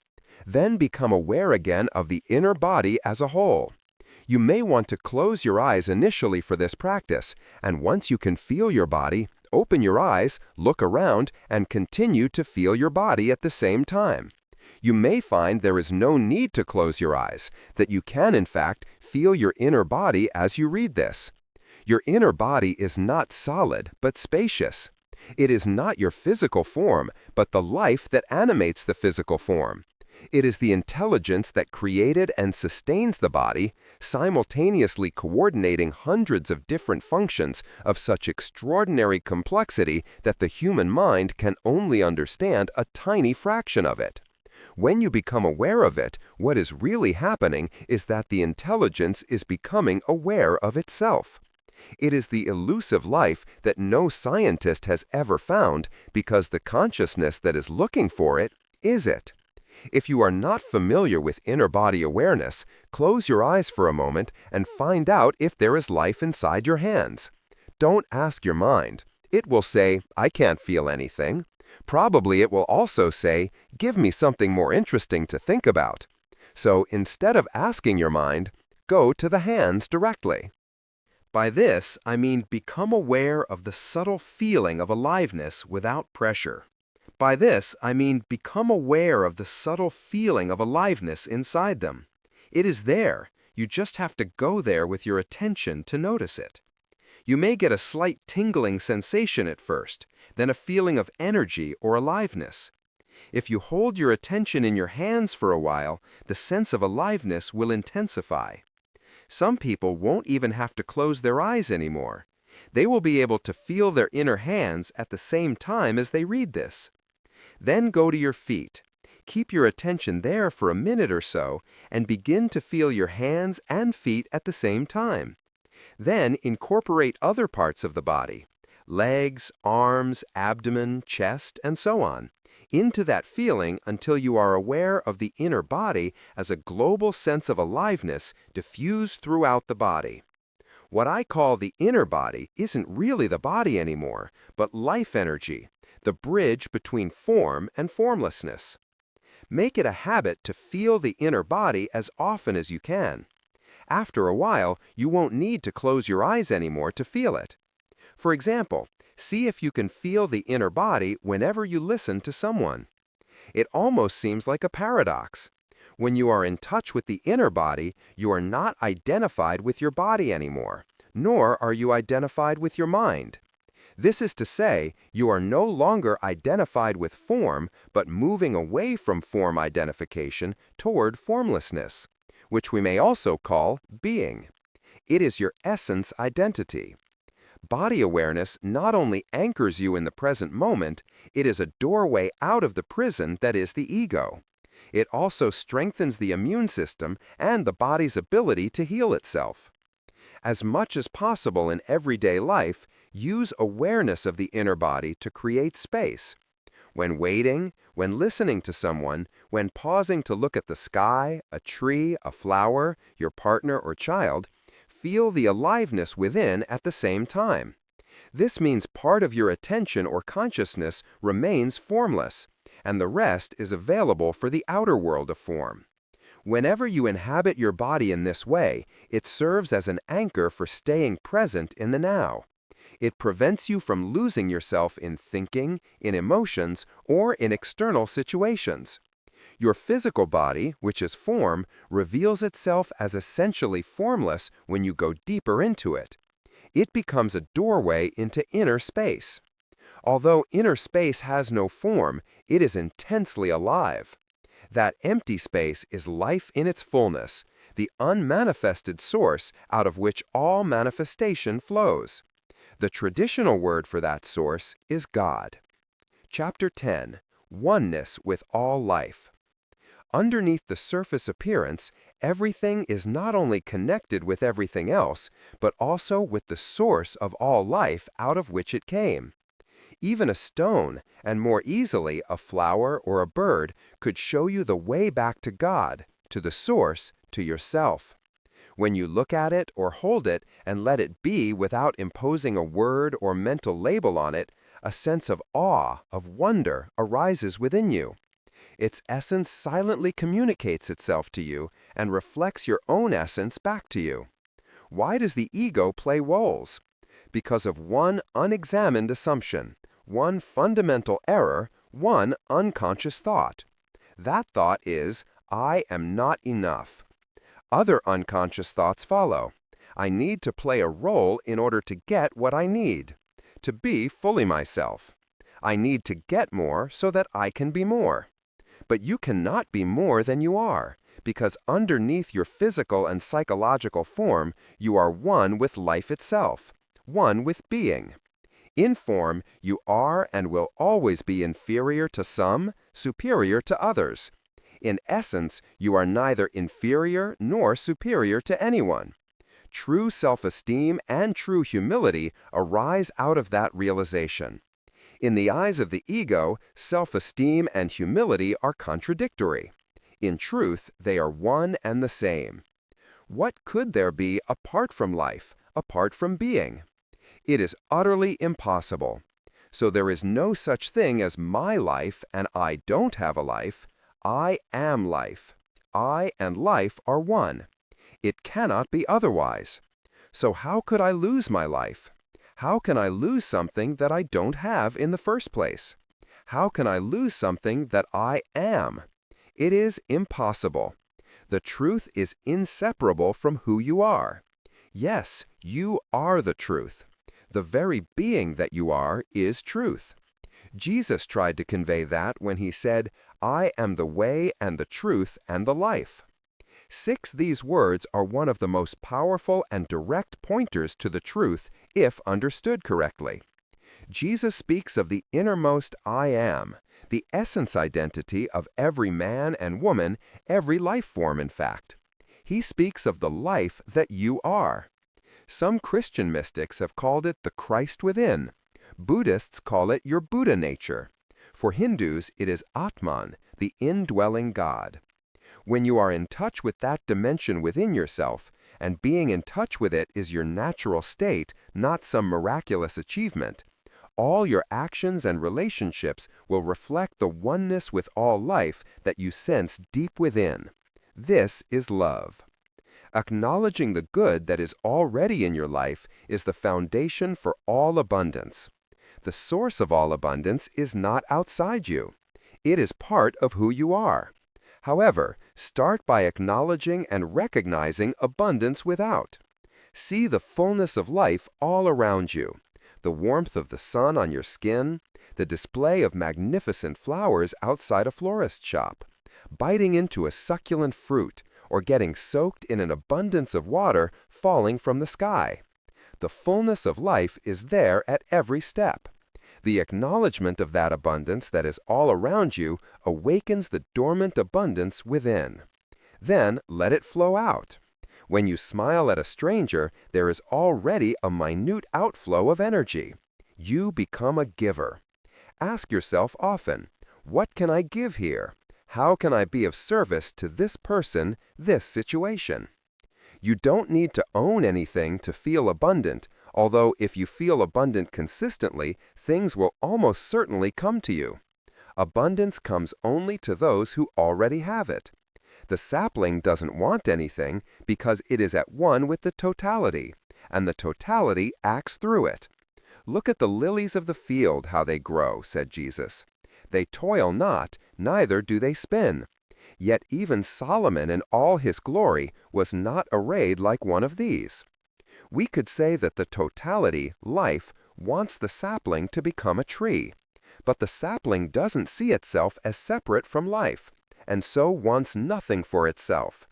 Then become aware again of the inner body as a whole. You may want to close your eyes initially for this practice, and once you can feel your body, open your eyes, look around, and continue to feel your body at the same time. You may find there is no need to close your eyes, that you can, in fact, feel your inner body as you read this. Your inner body is not solid, but spacious. It is not your physical form, but the life that animates the physical form. It is the intelligence that created and sustains the body, simultaneously coordinating hundreds of different functions of such extraordinary complexity that the human mind can only understand a tiny fraction of it. When you become aware of it, what is really happening is that the intelligence is becoming aware of itself. It is the elusive life that no scientist has ever found because the consciousness that is looking for it is it. If you are not familiar with inner body awareness, close your eyes for a moment and find out if there is life inside your hands. Don't ask your mind. It will say, "I can't feel anything." Probably it will also say, "Give me something more interesting to think about." So instead of asking your mind, go to the hands directly. By this, I mean become aware of the subtle feeling of aliveness without pressure. By this, I mean become aware of the subtle feeling of aliveness inside them. It is there. You just have to go there with your attention to notice it. You may get a slight tingling sensation at first, then a feeling of energy or aliveness. If you hold your attention in your hands for a while, the sense of aliveness will intensify. Some people won't even have to close their eyes anymore. They will be able to feel their inner hands at the same time as they read this. Then go to your feet. Keep your attention there for a minute or so and begin to feel your hands and feet at the same time. Then incorporate other parts of the body, legs, arms, abdomen, chest, and so on, into that feeling until you are aware of the inner body as a global sense of aliveness diffused throughout the body. What I call the inner body isn't really the body anymore, but life energy, the bridge between form and formlessness. Make it a habit to feel the inner body as often as you can. After a while, you won't need to close your eyes anymore to feel it. For example, see if you can feel the inner body whenever you listen to someone. It almost seems like a paradox. When you are in touch with the inner body, you are not identified with your body anymore, nor are you identified with your mind. This is to say, you are no longer identified with form, but moving away from form identification toward formlessness, which we may also call being. It is your essence identity. Body awareness not only anchors you in the present moment, it is a doorway out of the prison that is the ego. It also strengthens the immune system and the body's ability to heal itself. As much as possible in everyday life, use awareness of the inner body to create space. When waiting, when listening to someone, when pausing to look at the sky, a tree, a flower, your partner or child, feel the aliveness within at the same time. This means part of your attention or consciousness remains formless, and the rest is available for the outer world of form. Whenever you inhabit your body in this way, it serves as an anchor for staying present in the now. It prevents you from losing yourself in thinking, in emotions, or in external situations. Your physical body, which is form, reveals itself as essentially formless when you go deeper into it. It becomes a doorway into inner space. Although inner space has no form, it is intensely alive. That empty space is life in its fullness, the unmanifested source out of which all manifestation flows. The traditional word for that source is God. Chapter 10. Oneness with all life. Underneath the surface appearance, everything is not only connected with everything else, but also with the source of all life out of which it came. Even a stone, and more easily a flower or a bird, could show you the way back to God, to the source, to yourself. When you look at it or hold it and let it be without imposing a word or mental label on it, a sense of awe, of wonder arises within you. Its essence silently communicates itself to you and reflects your own essence back to you. Why does the ego play roles? Because of one unexamined assumption, one fundamental error, one unconscious thought. That thought is, "I am not enough." Other unconscious thoughts follow. I need to play a role in order to get what I need, to be fully myself. I need to get more so that I can be more. But you cannot be more than you are, because underneath your physical and psychological form, you are one with life itself, one with being. In form, you are and will always be inferior to some, superior to others. In essence, you are neither inferior nor superior to anyone. True self-esteem and true humility arise out of that realization. In the eyes of the ego, self-esteem and humility are contradictory. In truth, they are one and the same. What could there be apart from life, apart from being? It is utterly impossible. So there is no such thing as my life and I don't have a life. I am life. I and life are one. It cannot be otherwise. So how could I lose my life? How can I lose something that I don't have in the first place? How can I lose something that I am? It is impossible. The truth is inseparable from who you are. Yes, you are the truth. The very being that you are is truth. Jesus tried to convey that when he said, "I am the way and the truth and the life." These words are one of the most powerful and direct pointers to the truth if understood correctly. Jesus speaks of the innermost I am, the essence identity of every man and woman, every life form in fact. He speaks of the life that you are. Some Christian mystics have called it the Christ within. Buddhists call it your Buddha nature. For Hindus, it is Atman, the indwelling God. When you are in touch with that dimension within yourself, and being in touch with it is your natural state, not some miraculous achievement, all your actions and relationships will reflect the oneness with all life that you sense deep within. This is love. Acknowledging the good that is already in your life is the foundation for all abundance. The source of all abundance is not outside you. It is part of who you are. However, start by acknowledging and recognizing abundance without. See the fullness of life all around you, the warmth of the sun on your skin, the display of magnificent flowers outside a florist shop, biting into a succulent fruit, or getting soaked in an abundance of water falling from the sky. The fullness of life is there at every step. The acknowledgement of that abundance that is all around you awakens the dormant abundance within. Then let it flow out. When you smile at a stranger, there is already a minute outflow of energy. You become a giver. Ask yourself often, what can I give here? How can I be of service to this person, this situation? You don't need to own anything to feel abundant, although if you feel abundant consistently, things will almost certainly come to you. Abundance comes only to those who already have it. The sapling doesn't want anything because it is at one with the totality, and the totality acts through it. Look at the lilies of the field, how they grow, said Jesus. They toil not, neither do they spin. Yet even Solomon in all his glory was not arrayed like one of these. We could say that the totality, life, wants the sapling to become a tree. But the sapling doesn't see itself as separate from life, and so wants nothing for itself.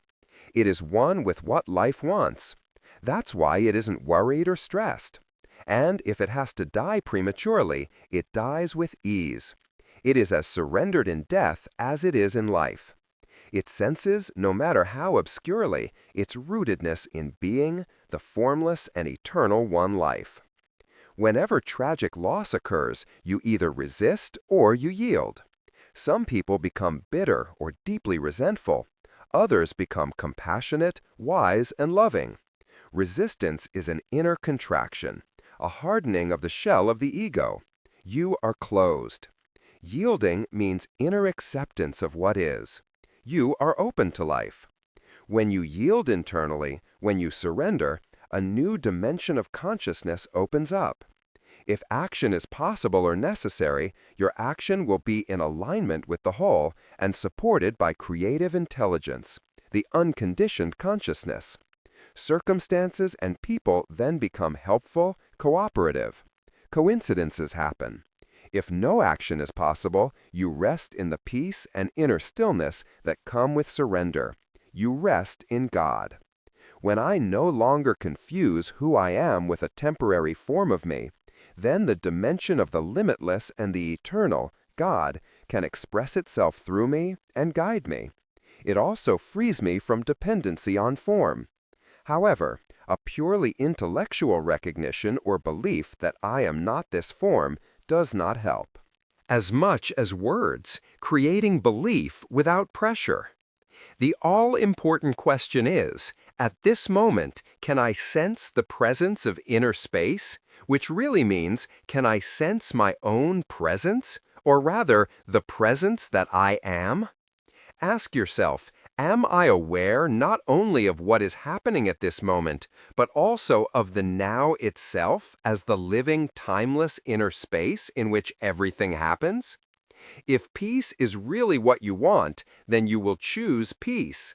It is one with what life wants. That's why it isn't worried or stressed. And if it has to die prematurely, it dies with ease. It is as surrendered in death as it is in life. It senses, no matter how obscurely, its rootedness in being, the formless and eternal one life. Whenever tragic loss occurs, you either resist or you yield. Some people become bitter or deeply resentful. Others become compassionate, wise, and loving. Resistance is an inner contraction, a hardening of the shell of the ego. You are closed. Yielding means inner acceptance of what is. You are open to life. When you yield internally, when you surrender, a new dimension of consciousness opens up. If action is possible or necessary, your action will be in alignment with the whole and supported by creative intelligence, the unconditioned consciousness. Circumstances and people then become helpful, cooperative. Coincidences happen. If no action is possible, you rest in the peace and inner stillness that come with surrender. You rest in God. When I no longer confuse who I am with a temporary form of me, then the dimension of the limitless and the eternal, God, can express itself through me and guide me. It also frees me from dependency on form. However, a purely intellectual recognition or belief that I am not this form does not help. As much as words, creating belief without pressure. The all-important question is, at this moment, can I sense the presence of inner space? Which really means, can I sense my own presence? Or rather, the presence that I am? Ask yourself, am I aware not only of what is happening at this moment, but also of the now itself as the living, timeless inner space in which everything happens? If peace is really what you want, then you will choose peace.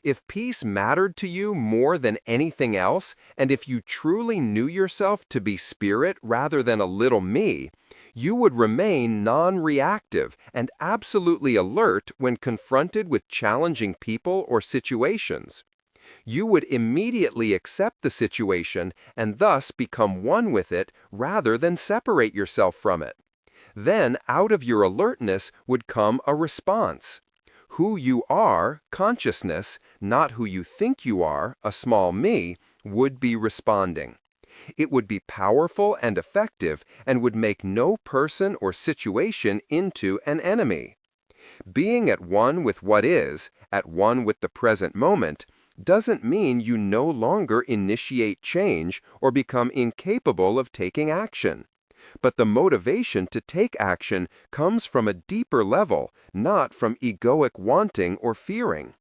If peace mattered to you more than anything else, and if you truly knew yourself to be spirit rather than a little me, you would remain non-reactive and absolutely alert when confronted with challenging people or situations. You would immediately accept the situation and thus become one with it rather than separate yourself from it. Then, out of your alertness would come a response. Who you are, consciousness, not who you think you are, a small me, would be responding. It would be powerful and effective and would make no person or situation into an enemy. Being at one with what is, at one with the present moment, doesn't mean you no longer initiate change or become incapable of taking action. But the motivation to take action comes from a deeper level, not from egoic wanting or fearing.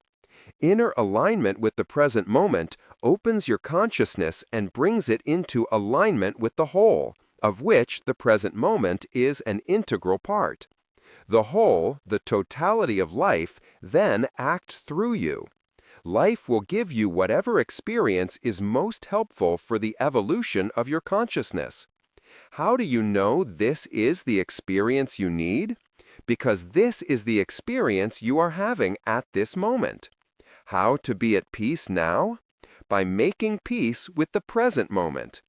Inner alignment with the present moment opens your consciousness and brings it into alignment with the whole, of which the present moment is an integral part. The whole, the totality of life, then acts through you. Life will give you whatever experience is most helpful for the evolution of your consciousness. How do you know this is the experience you need? Because this is the experience you are having at this moment. How to be at peace now? By making peace with the present moment.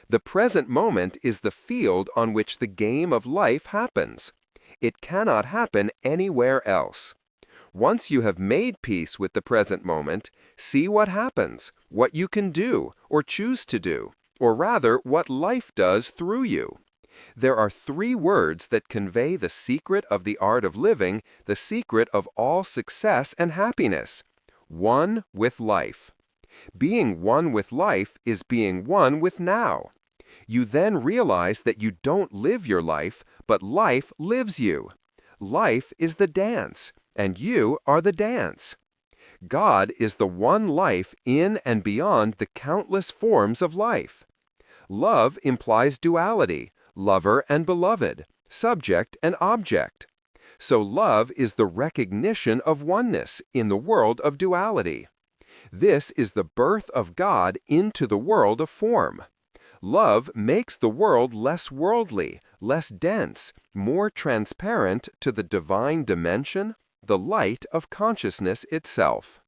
The present moment is the field on which the game of life happens. It cannot happen anywhere else. Once you have made peace with the present moment, see what happens, what you can do or choose to do, or rather what life does through you. There are 3 words that convey the secret of the art of living, the secret of all success and happiness. One with life. Being one with life is being one with now. You then realize that you don't live your life, but life lives you. Life is the dance, and you are the dance. God is the one life in and beyond the countless forms of life. Love implies duality, lover and beloved, subject and object. So love is the recognition of oneness in the world of duality. This is the birth of God into the world of form. Love makes the world less worldly, less dense, more transparent to the divine dimension, the light of consciousness itself.